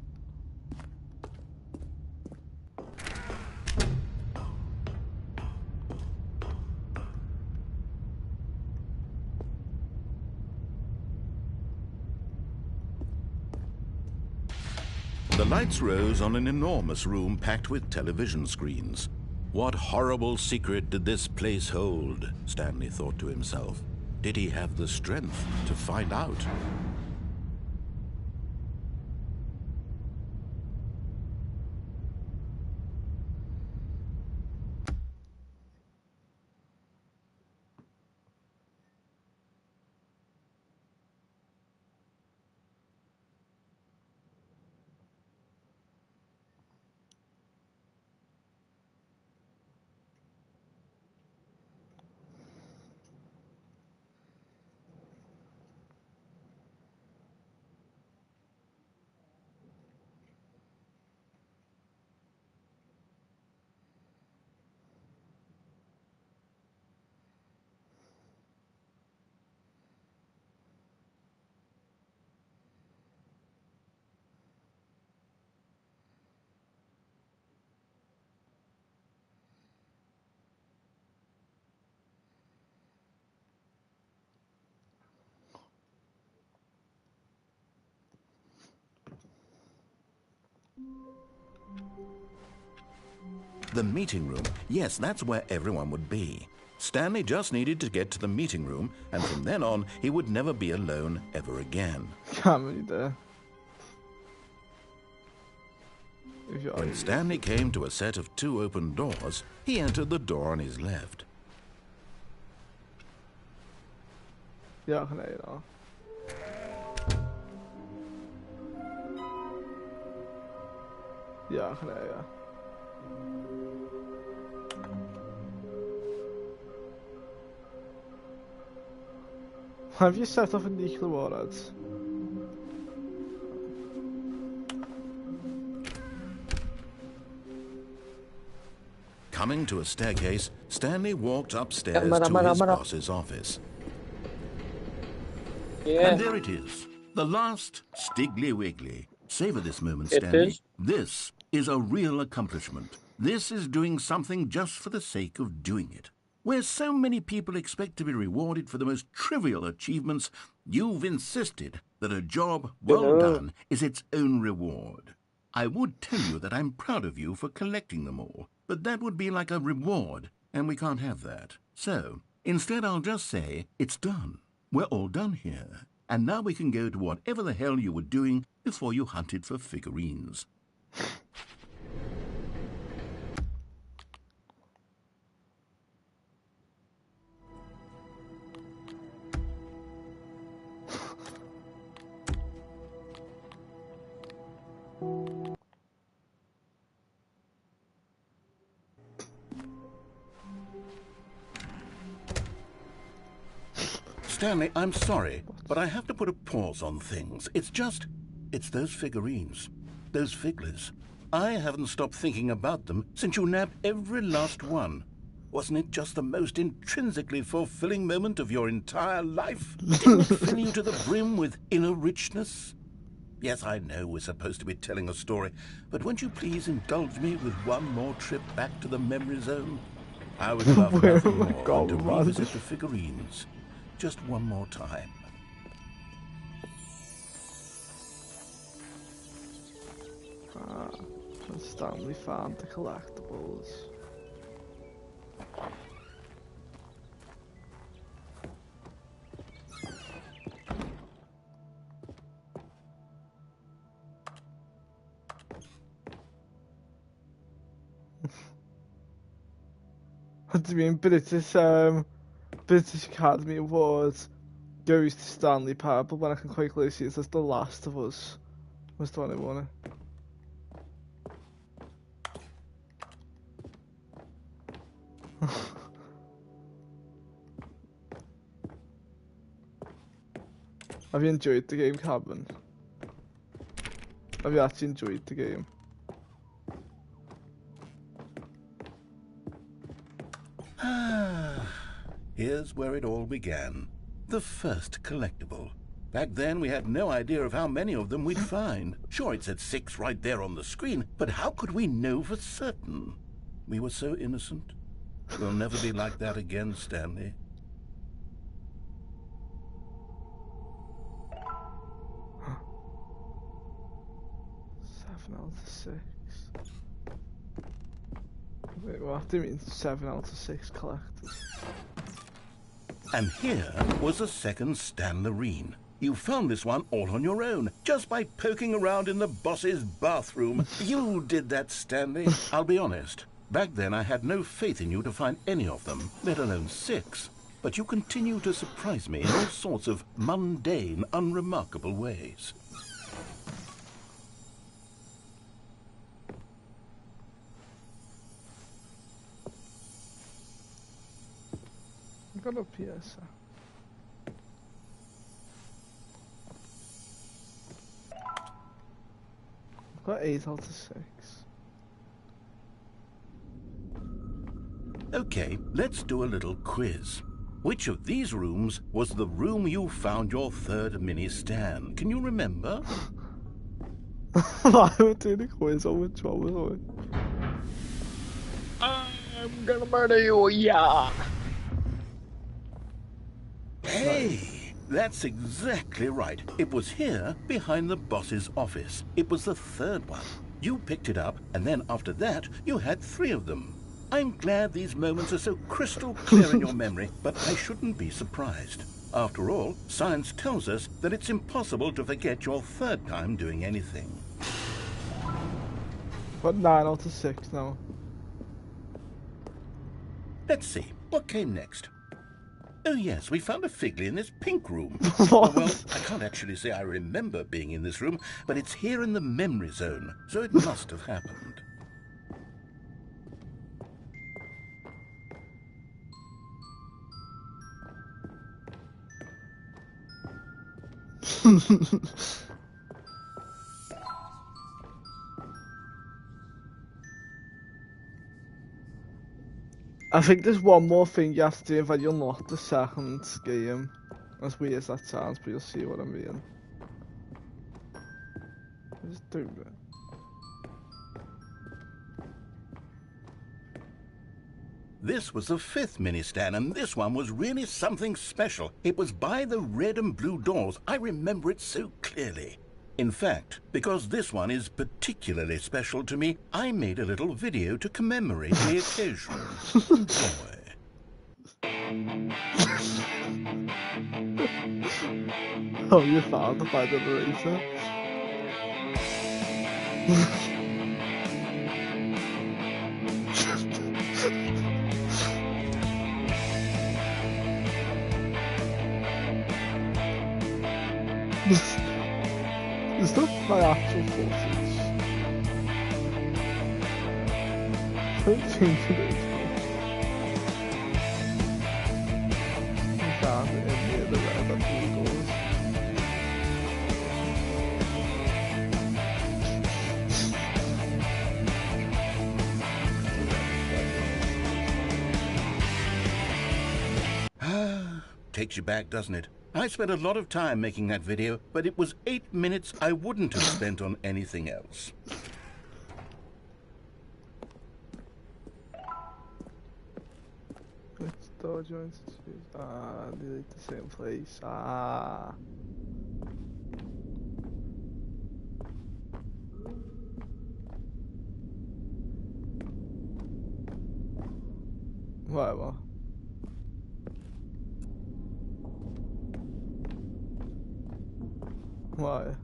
The lights rose on an enormous room packed with television screens. What horrible secret did this place hold? Stanley thought to himself. Did he have the strength to find out? The meeting room. Yes, that's where everyone would be. Stanley just needed to get to the meeting room, and from then on, he would never be alone ever again. Can't there. When Stanley came to a set of 2 open doors, he entered the door on his left. Ja, nee, då. Ja, nee, ja. Have you set off a nuclear warheads? Coming to a staircase, Stanley walked upstairs to his boss's office. Yeah. And there it is, the last Stiggly Wiggly. Savor this moment, It Stanley. is. This is a real accomplishment. This is doing something just for the sake of doing it. Where so many people expect to be rewarded for the most trivial achievements, you've insisted that a job well done is its own reward. I would tell you that I'm proud of you for collecting them all, but that would be like a reward, and we can't have that. So, instead I'll just say, it's done. We're all done here. And now we can go to whatever the hell you were doing before you hunted for figurines. Stanley, I'm sorry, but I have to put a pause on things. It's those figurines, those figglers. I haven't stopped thinking about them since you nabbed every last one. Wasn't it just the most intrinsically fulfilling moment of your entire life? Didn't it fill you to the brim with inner richness? Yes, I know we're supposed to be telling a story, but won't you please indulge me with one more trip back to the memory zone? I would love nothing more than to revisit the figurines. Just one more time. Stanley found the collectibles. What do you mean British Academy Awards goes to Stanley Parable when I can quite clearly see it as The Last of Us was the one I won it. Have you enjoyed the game, Cabin? Have you actually enjoyed the game? Here's where it all began. The first collectible. Back then, we had no idea of how many of them we'd find. Sure, it said 6 right there on the screen, but how could we know for certain? We were so innocent. We'll never be like that again, Stanley. Seven out of 6. Wait, what do you mean 7 out of 6 collected? And here was a second Stanlerine. You found this one all on your own, just by poking around in the boss's bathroom. You did that, Stanley. I'll be honest. Back then, I had no faith in you to find any of them, let alone 6. But you continue to surprise me in all sorts of mundane, unremarkable ways. I got up here, sir. I've got 8 out of 6. Okay, let's do a little quiz. Which of these rooms was the room you found your third mini Stan? Can you remember? Why would do the quiz on which one was it? I'm gonna murder you, yeah! Hey, that's exactly right. It was here, behind the boss's office. It was the third one. You picked it up, and then after that, you had 3 of them. I'm glad these moments are so crystal clear in your memory, but I shouldn't be surprised. After all, science tells us that it's impossible to forget your third time doing anything. Got 9 out of 6 now. Let's see, what came next? Oh yes, we found a Figley in this pink room. What? Well, I can't actually say I remember being in this room, but it's here in the memory zone, so it must have happened. I think there's one more thing you have to do if I unlock the second game. As weird as that sounds, but you'll see what I mean. Just do it. This was the 5th mini Stan, and this one was really something special. It was by the red and blue doors. I remember it so clearly. In fact, because this one is particularly special to me, I made a little video to commemorate the occasion. Enjoy. Oh, you found the final narrator. Is that my actual footage? I don't think it is. I found it in near the red and blue doors. Takes you back, doesn't it? I spent a lot of time making that video, but it was 8 minutes I wouldn't have spent on anything else. Which door joins to choose? Delete the same place. Whatever. Why?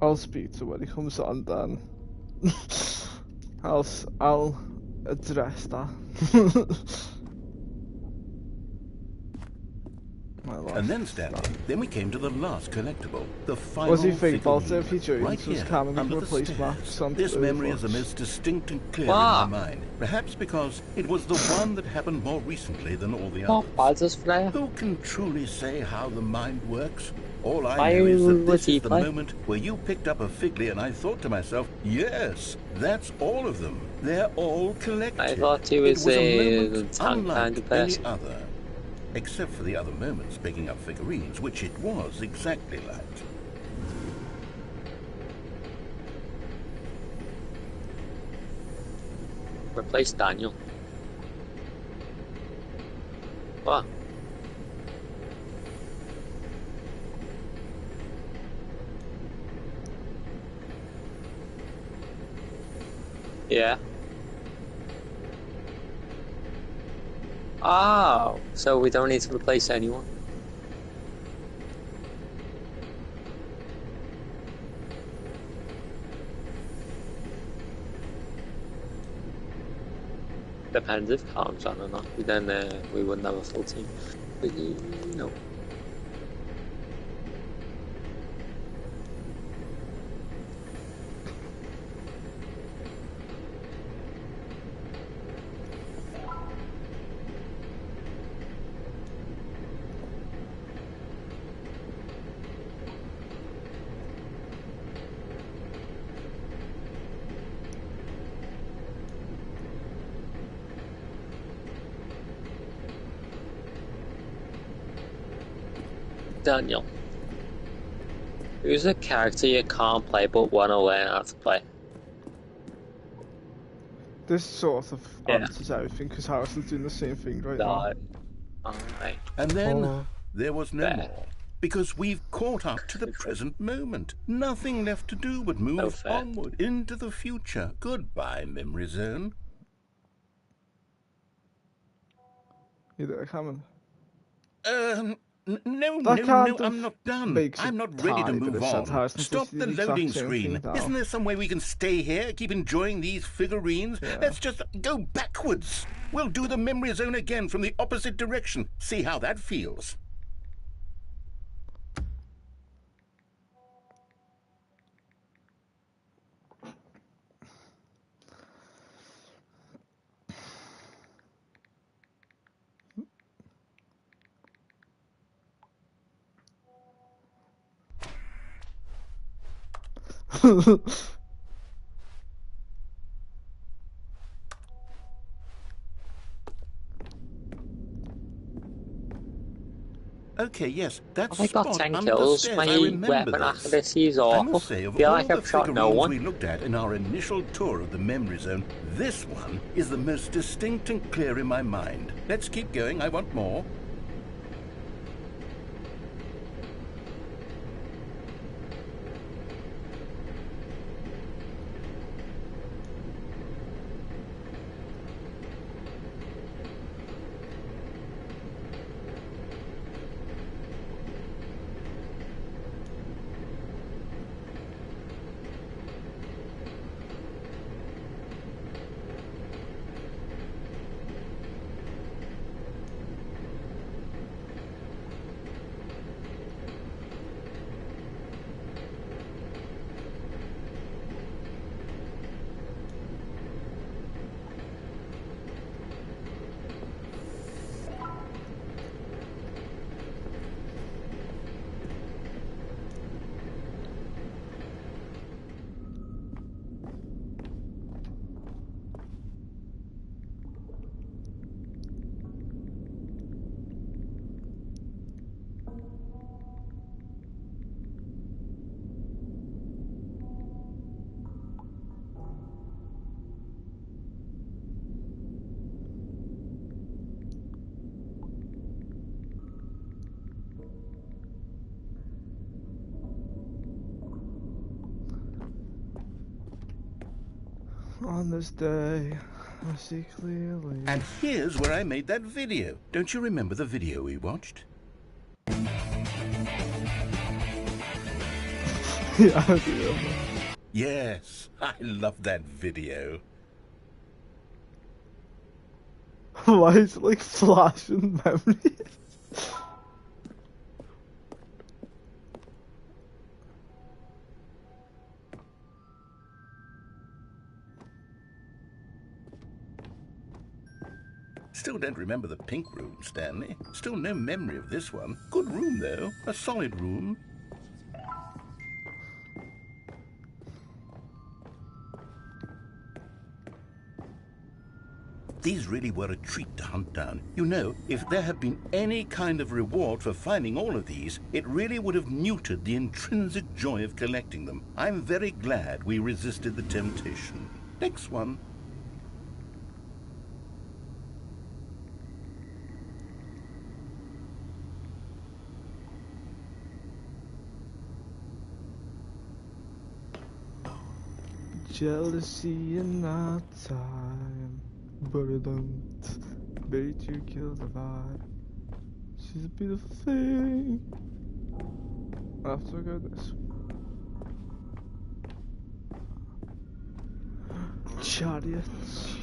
I'll speak to when he comes on then. I'll address that. And then, Stanley, then we came to the last collectible, the final Was he think about it if he figurine, joins? right Was here, Cameron under the replace stairs. Max on This memory is the Fox? most distinct and clear in my mind, perhaps because it was the one that happened more recently than all the others. Who can truly say how the mind works? All I know is that this is the moment where you picked up a Figley and I thought to myself, yes, that's all of them. They're all collected. I thought he was a a tank kind of person. any other. Except for the other moments picking up figurines, which it was exactly like. Replace Daniel. What? Yeah. Oh, so we don't need to replace anyone. Depends if Calm's on or not. Then we wouldn't have a full team. But no. Daniel, who's a character you can't play but want to learn how to play? This sort of answers everything because Harrison's doing the same thing right now. Alright. And then there was no more. Because we've caught up to the present moment. Nothing left to do but move onward into the future. Goodbye, memory zone. You there, Cameron? No, I'm not done. I'm not ready to move on. Stop the loading screen. Isn't there some way we can stay here, keep enjoying these figurines? Yeah. Let's just go backwards. We'll do the memory zone again from the opposite direction. See how that feels. Okay, yes, that's I got 10 kills. My weapon accuracy is awful. I feel like I've shot no one. We looked at in our initial tour of the memory zone, this one is the most distinct and clear in my mind. Let's keep going. I want more. On this day, I see clearly. And here's where I made that video. Don't you remember the video we watched? Yeah, I do. Yes, I love that video. Why is it like flashing memories? Still don't remember the pink room, Stanley. Still no memory of this one. Good room, though. A solid room. These really were a treat to hunt down. You know, if there had been any kind of reward for finding all of these, it really would have neutered the intrinsic joy of collecting them. I'm very glad we resisted the temptation. Next one. Jealousy in our time, but it don't make you kill the vibe. She's a beautiful thing. I have to go this. Chariots.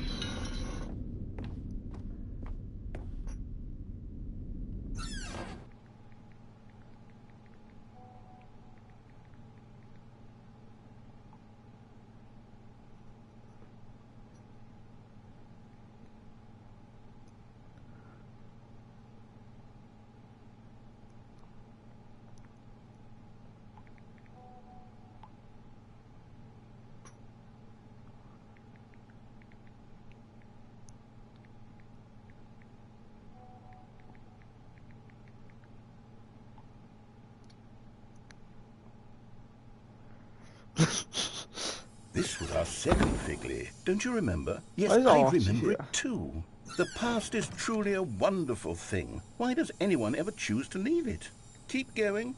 This was our second Figley. Don't you remember? Yes, Why is I Archie remember here? it too. The past is truly a wonderful thing. Why does anyone ever choose to leave it? Keep going.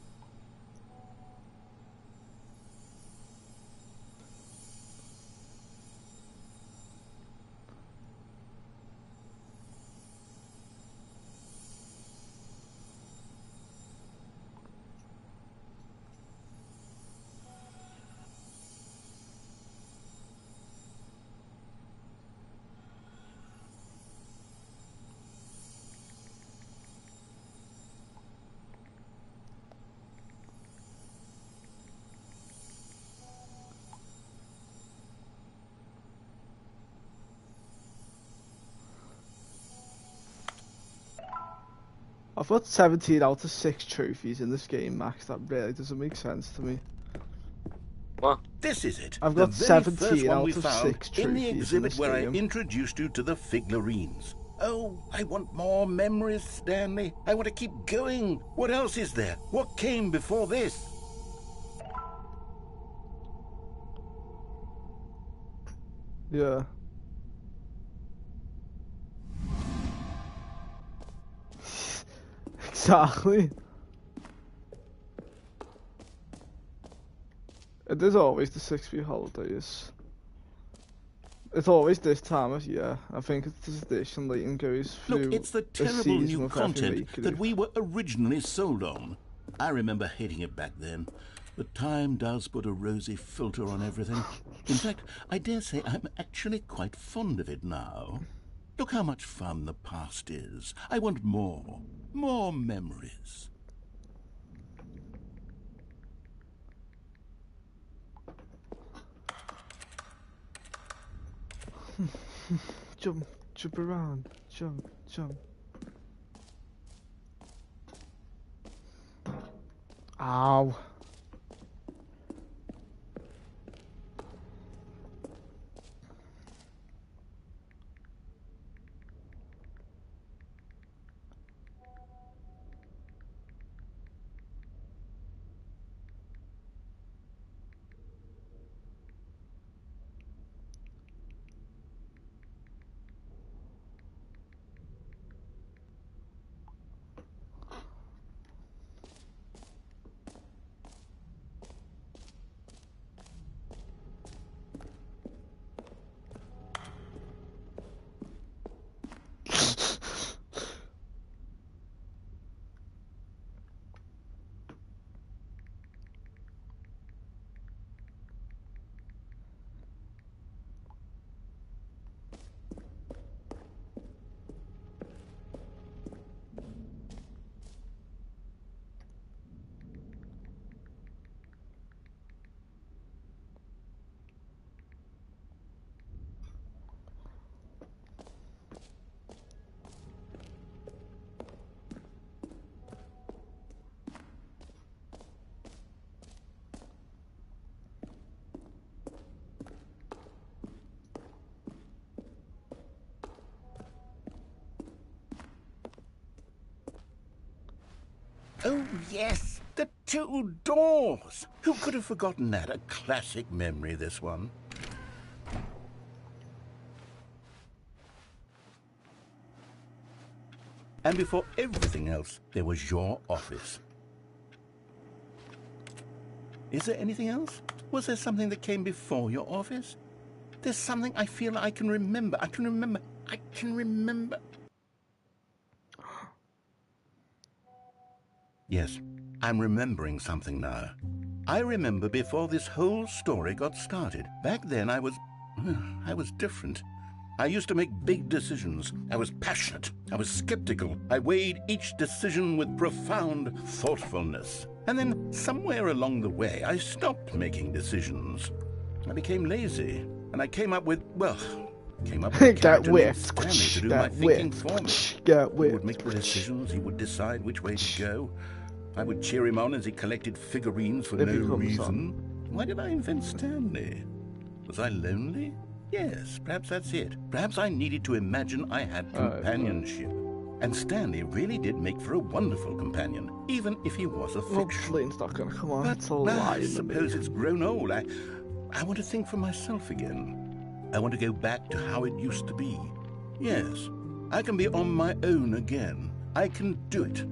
I've got 17 out of 6 trophies in this game, Max. That really doesn't make sense to me. What? This is it. I've the got very 17 first one out we of found 6 in the trophies in exhibit this where I game. introduced you to the Figlarines. Oh, I want more memories, Stanley. I want to keep going. What else is there? What came before this? Yeah. Exactly. It is always the 6-week holidays. It's always this time of year. I think it's the tradition Leighton goes through Look, it's the a terrible season new with every content week that group. we were originally sold on. I remember hating it back then. But time does put a rosy filter on everything. In fact, I dare say I'm actually quite fond of it now. Look how much fun the past is. I want more. More memories. Jump, jump around, jump, jump. Ow. Oh, yes, the two doors. Who could have forgotten that? A classic memory, this one. And before everything else, there was your office. Is there anything else? Was there something that came before your office? There's something I feel I can remember. I can remember. Yes, I'm remembering something now. I remember before this whole story got started. Back then I was different. I used to make big decisions. I was passionate. I was skeptical. I weighed each decision with profound thoughtfulness. And then somewhere along the way, I stopped making decisions. I became lazy. And I came up with a character named Stanley to do my thinking for me. He would make the decisions. He would decide which way to go. I would cheer him on as he collected figurines for no reason. Why did I invent Stanley? Was I lonely? Yes, perhaps that's it. Perhaps I needed to imagine I had companionship. And Stanley really did make for a wonderful companion, even if he was a fiction. Flynn's not gonna come on. But It's a lie. I suppose it's grown old. I want to think for myself again. I want to go back to how it used to be. Yes, I can be on my own again. I can do it.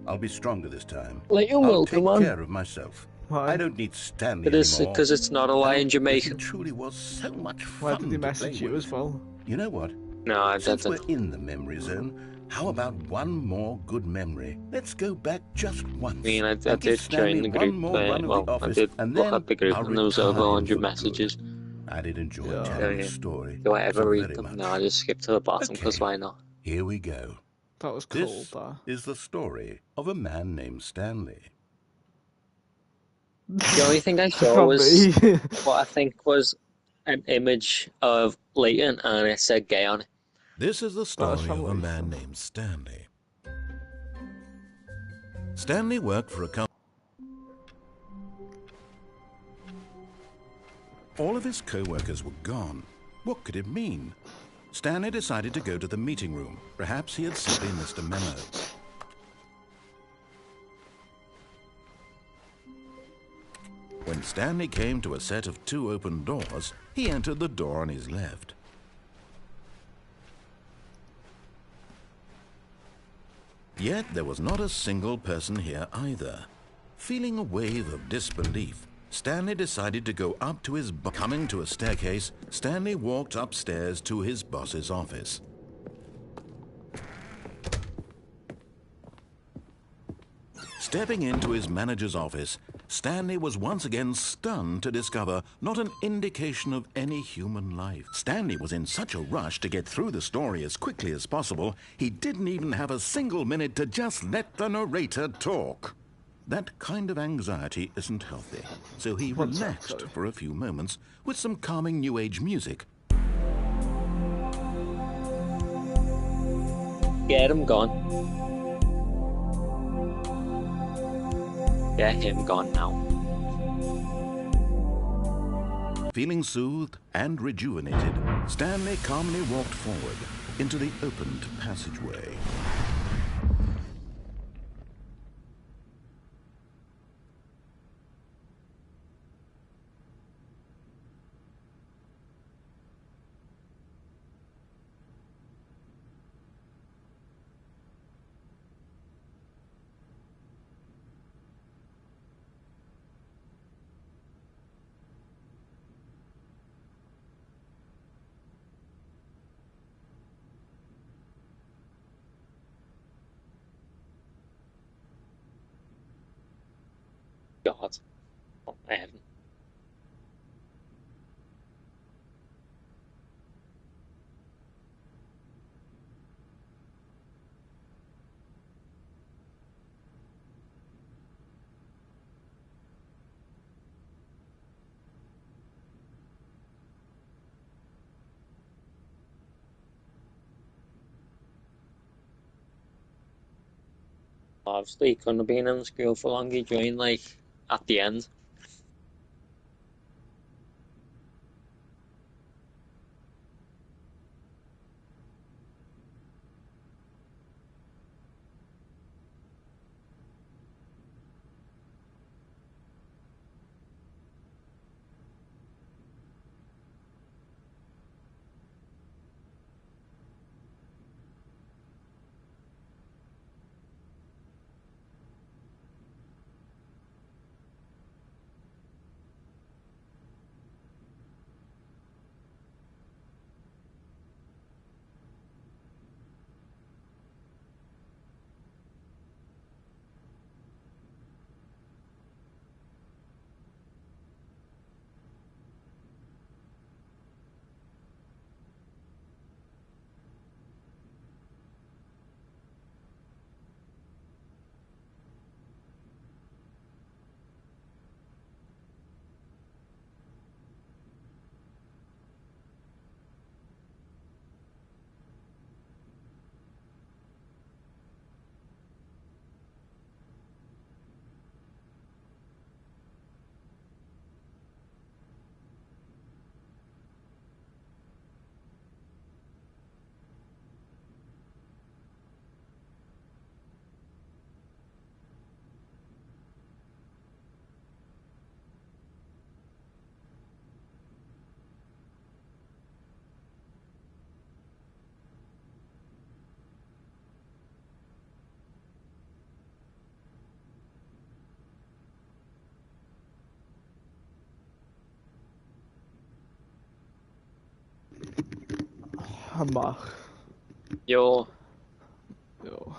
I'll be stronger this time. I'll take care of myself. Why? I don't need Stanley It is anymore. because it's not a lie in Jamaica. It truly was so much Why fun did he to play message you with. as well? You know what? No, I Since didn't. we're in the memory zone, how about one more good memory? Let's go back just once. I mean, I and give did Stanley join the one group, more run of the I office, did and look then at the group, I'll and there was over retire 100 for good. messages. I did enjoy Yeah. telling Yeah. the story. Do I ever so read very them? much. No, I just skip to the bottom, because Okay. why not? Here we go. That was cold, This that. is the story of a man named Stanley. The only thing I saw From was me. what I think was an image of Leighton, and it said gay on it. This is the story from of a man Ethan. named Stanley. Stanley worked for a company. All of his co-workers were gone. What could it mean? Stanley decided to go to the meeting room. Perhaps he had simply missed a memo. When Stanley came to a set of 2 open doors, he entered the door on his left. Yet there was not a single person here either. Feeling a wave of disbelief, Stanley decided to go up to his boss. Coming to a staircase, Stanley walked upstairs to his boss's office. Stepping into his manager's office, Stanley was once again stunned to discover not an indication of any human life. Stanley was in such a rush to get through the story as quickly as possible, he didn't even have a single minute to just let the narrator talk. That kind of anxiety isn't healthy, so he relaxed for a few moments with some calming New Age music. Get him gone. Get him gone now. Feeling soothed and rejuvenated, Stanley calmly walked forward into the opened passageway. God. Oh, man. Obviously, he couldn't have been in school for long. He joined, like, at the end. I'm back. Yo. Yo.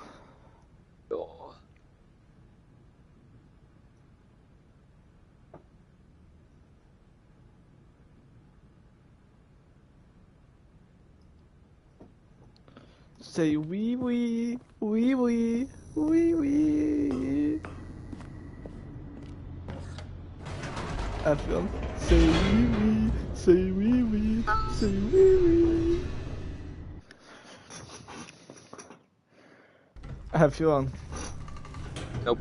Say wee wee, wee wee, wee wee. Everyone, say wee wee, say wee wee, say wee wee. Everyone. Nope.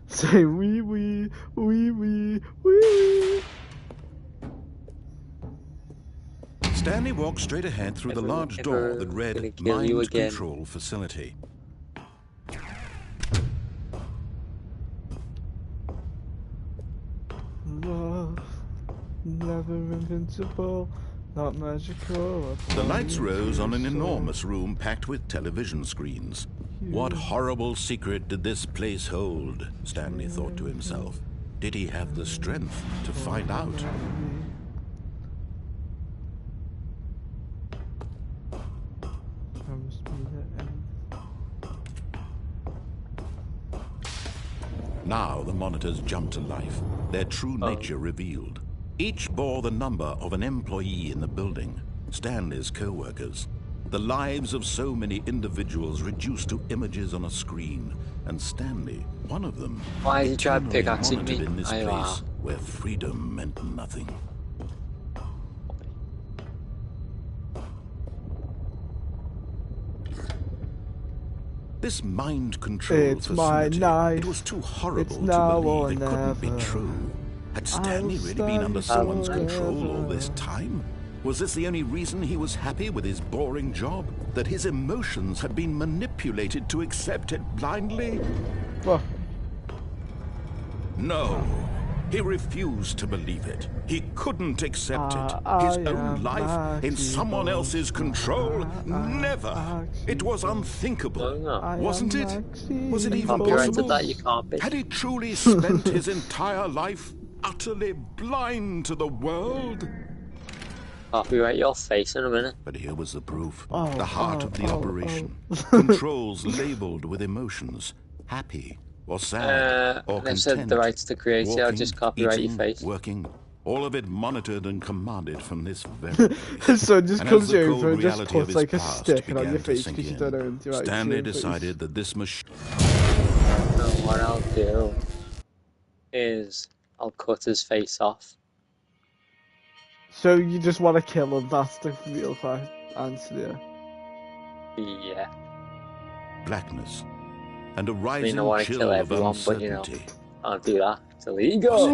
Say wee wee, wee wee, wee. Stanley walked straight ahead through the large door that read Mind Control Facility. Love, never invincible, not magical. The lights rose on an enormous room packed with television screens. What horrible secret did this place hold? Stanley thought to himself. Did he have the strength to find out? Now the monitors jumped to life, their true nature revealed. Each bore the number of an employee in the building, Stanley's co-workers. The lives of so many individuals reduced to images on a screen, and Stanley, one of them, Why did you try eternally pickaxing monitored me? in this place where freedom meant nothing. This mind control facility, it was too horrible to believe. It couldn't be true. Had Stanley really been under someone's control all this time? Was this the only reason he was happy with his boring job? That his emotions had been manipulated to accept it blindly? What? No. He refused to believe it. He couldn't accept it. His own life in someone else's control? Never. It was unthinkable. Wasn't it? Was it even possible? Had he truly spent his entire life utterly blind to the world? Copyright your face in a minute. But here was the proof. The heart of the operation. Controls labeled with emotions. Happy or sad or content. Said the rights to create, walking, I'll just copyright eating, your face. Working, all of it monitored and commanded from this very place. So it just comes over and just reality of puts his like a past stick on began your to face sink because you in, don't know. Stanley decided that this machine... No, what I'll do is I'll cut his face off. So you just want to kill him? That's the real answer. Yeah. Blackness and a I rising mean, I want to chill kill of everyone, but you know, uncertainty. I'll do that. It's illegal.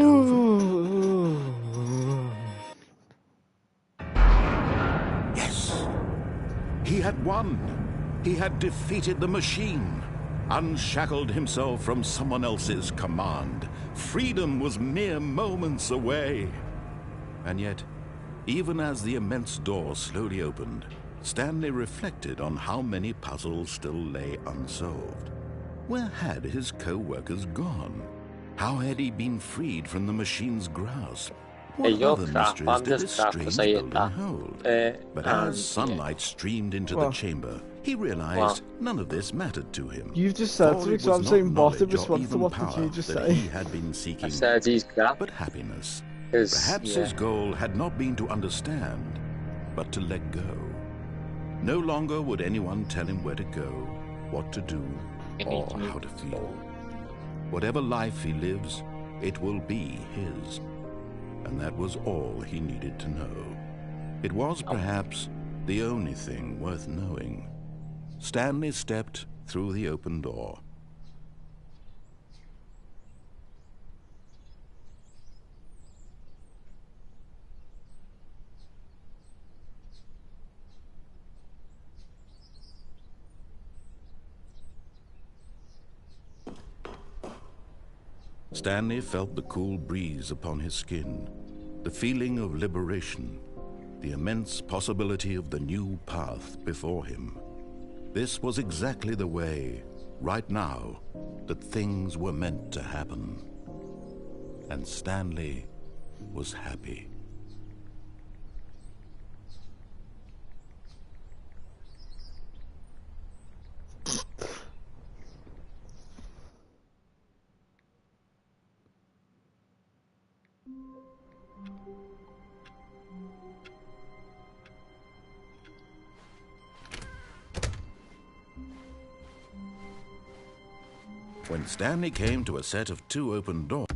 Yes. He had won. He had defeated the machine. Unshackled himself from someone else's command. Freedom was mere moments away. And yet, even as the immense door slowly opened, Stanley reflected on how many puzzles still lay unsolved. Where had his co-workers gone? How had he been freed from the machine's grasp? What other mysteries did this strange building hold? But as sunlight streamed into the chamber, he realized none of this mattered to him. You've just said something, so I'm saying what in response to what did you just say? He had been seeking, I said he's crap. but happiness. Perhaps his goal had not been to understand, but to let go. No longer would anyone tell him where to go, what to do, or how to feel. Whatever life he lives, it will be his. And that was all he needed to know. It was perhaps the only thing worth knowing. Stanley stepped through the open door. Stanley felt the cool breeze upon his skin, the feeling of liberation, the immense possibility of the new path before him. This was exactly the way, right now, that things were meant to happen. And Stanley was happy. When Stanley came to a set of 2 open doors,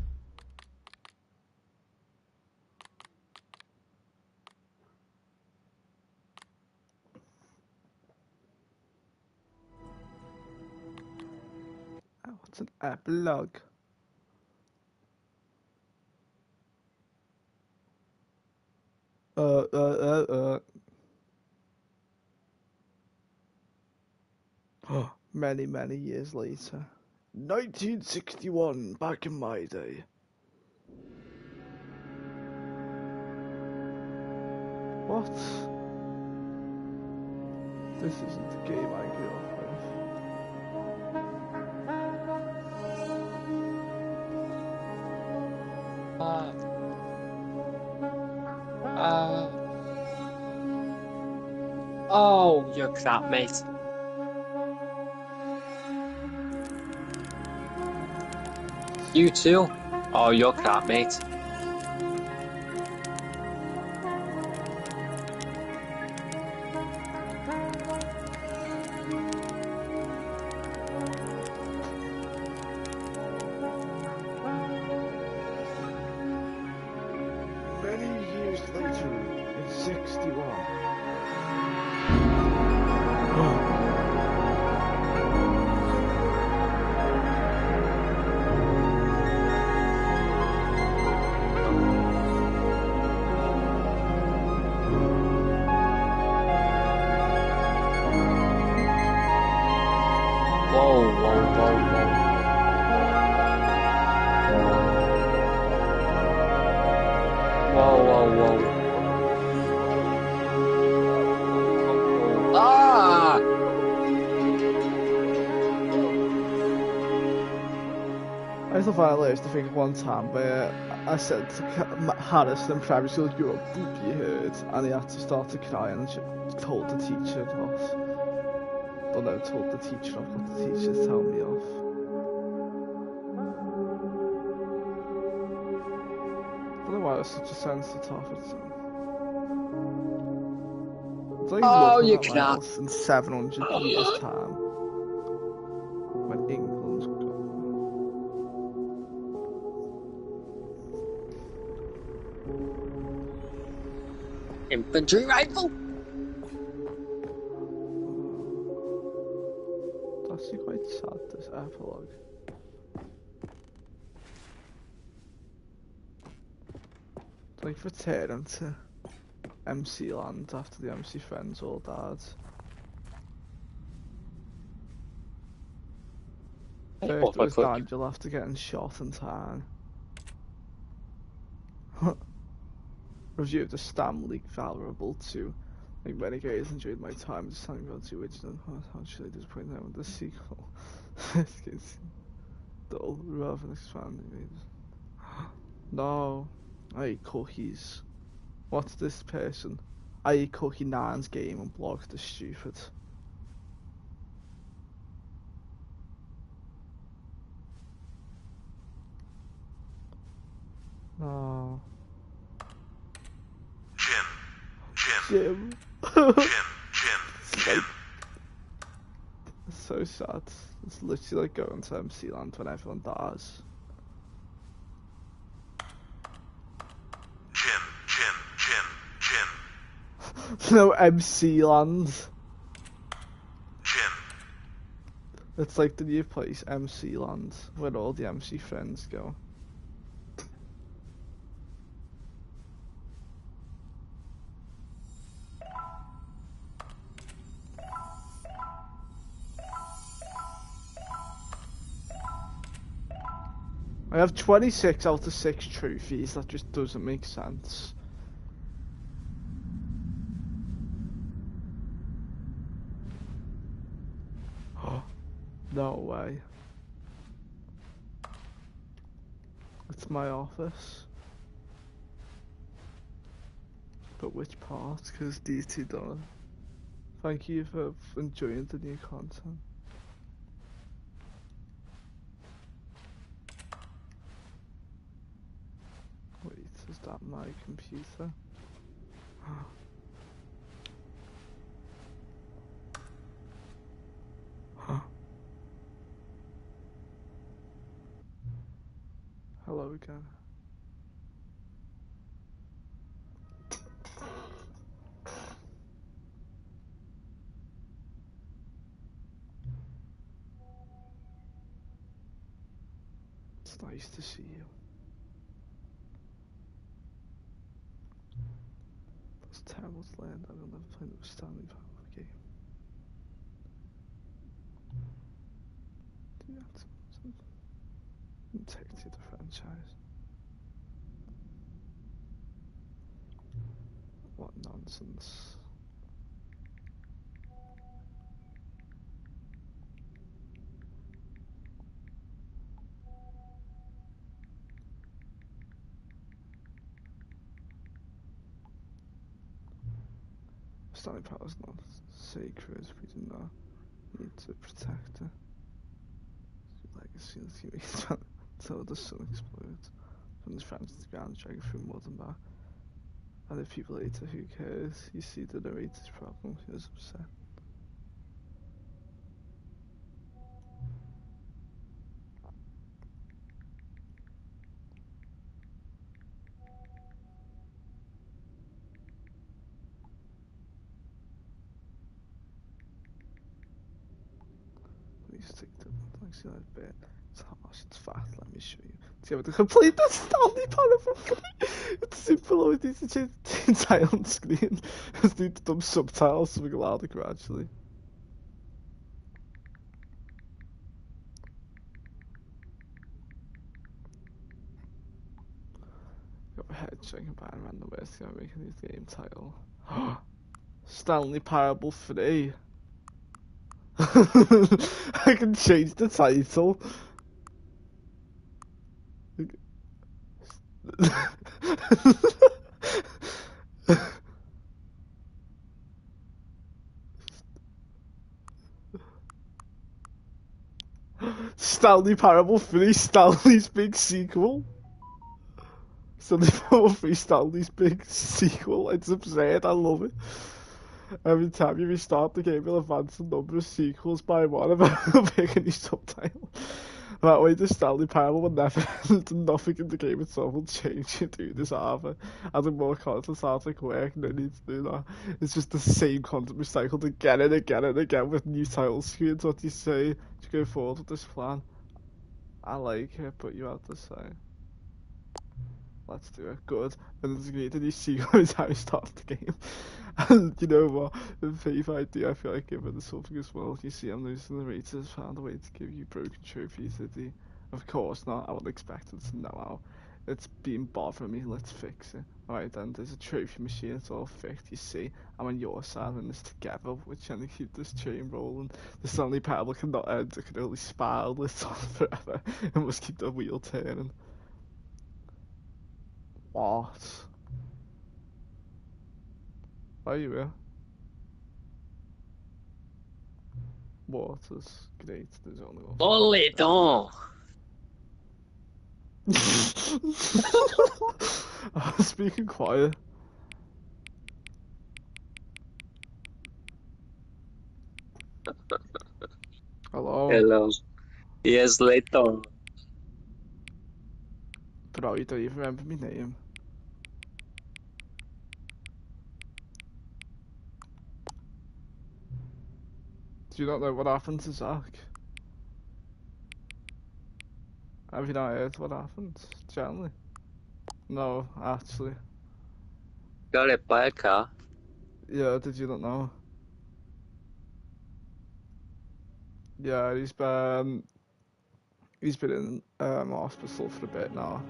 What's an epilogue? Many, many years later. 1961, back in my day. What? This isn't the game I grew up with. Oh, you're crap, mate. You too? Oh, you're crap, mate. Many years later, in 61. Whoa, whoa, whoa, whoa. Whoa, whoa, whoa. Ah! I thought I hilarious to think of one time where I said to Harrison in primary school, "You're a booby heard," and he had to start to cry and she told the teacher off. Don't know, told the teacher off, but the teacher's telling me off. I don't know why it was such a sensitive topic. It's like Oh, you looking at my can't. house in 700 years' time. When England's gone. Infantry rifle? It's actually quite sad, this epilogue. It's like returning to MC land after the MC friends all died. First it was Daniel after getting shot in time. Review of the Stanley Parable 2. Like many guys enjoyed my time with Stanley Parable 2, which then actually disappointed them with the sequel. This game's dull rather than expanding. No, I eat cookies. What's this person? I eat Cookie Nine's game and blocked the stupid. No. Jim. Jim. It's so sad. It's literally like going to MC Land when everyone dies. Jim. No, MC Land. It's like the new place, MC Land, where all the MC friends go. I have 26 out of 6 trophies, that just doesn't make sense. No way. It's my office. But which part? Because these two don't. Thank you for enjoying the new content. Wait, is that my computer? Hello again. It's nice to see you. It's terrible to learn that I'll never play another Stanley Parable game. Do you have to integrity of the franchise? What nonsense. Stanley Parable's not sacred. We do not need to protect it. Legacy until you make it until the sun explodes. From the fans to the ground, dragging through mud and back. Other people later, who cares? You see the narrator's problem, he was upset. Please stick to it. Like, see that bit. It's harsh, it's fat, let me show you. See how to complete the Stanley Parable. It's simple, it needs to change the entire on screen. Just need to dump subtitles so we can louder gradually. Go ahead, check and buy a random ways to go making this game title. Stanley Parable 3. I can change the title. Stanley Parable 3, Stanley's big sequel. Stanley Parable 3, Stanley's big sequel. It's absurd, I love it. Every time you restart the game, you'll advance the number of sequels by one of a pick a new subtitle. That way the Stanley Parable will never end, nothing in the game itself will change you do this either. Adding more content sounds like work, no need to do that. It's just the same content recycled again and again and again with new title screens. What do you say to go forward with this plan? I like it, but you have to say. Let's do it. Good. And there's going to be a new sequel every time you start the game. And you know what? The favourite idea, I feel like giving it something as well. You see, I'm losing the raters, found a way to give you broken trophies, did he? Of course not. I would expect it to know how. It's been bothering me. Let's fix it. Alright then, there's a trophy machine. It's all fixed. You see, I'm on your side in this together. We're trying to keep this chain rolling. The Stanley Parable cannot end. It can only spiral this on forever. It must keep the wheel turning. What? Are you here? Water's great, there's only one. Bolito! I was speaking quiet. Hello? Hello. Yes, later. Bro, you don't even remember my name. Do you not know what happened to Zach? Have you not heard what happened? Gently. No, actually. Got it by a car. Yeah, did you not know? Yeah, he's been in hospital for a bit now.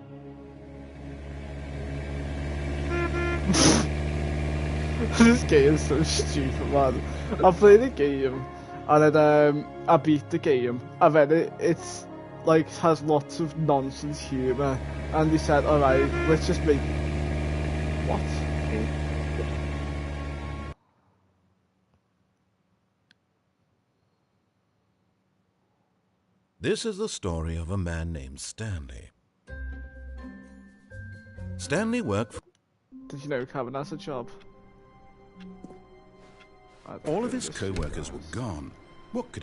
This game is so stupid, man. I played a game and then I beat the game and then it's like has lots of nonsense humour and they said, alright, let's just make what? This is the story of a man named Stanley. Stanley worked for... Did you know Kevin has a job? All of his co-workers were gone. What could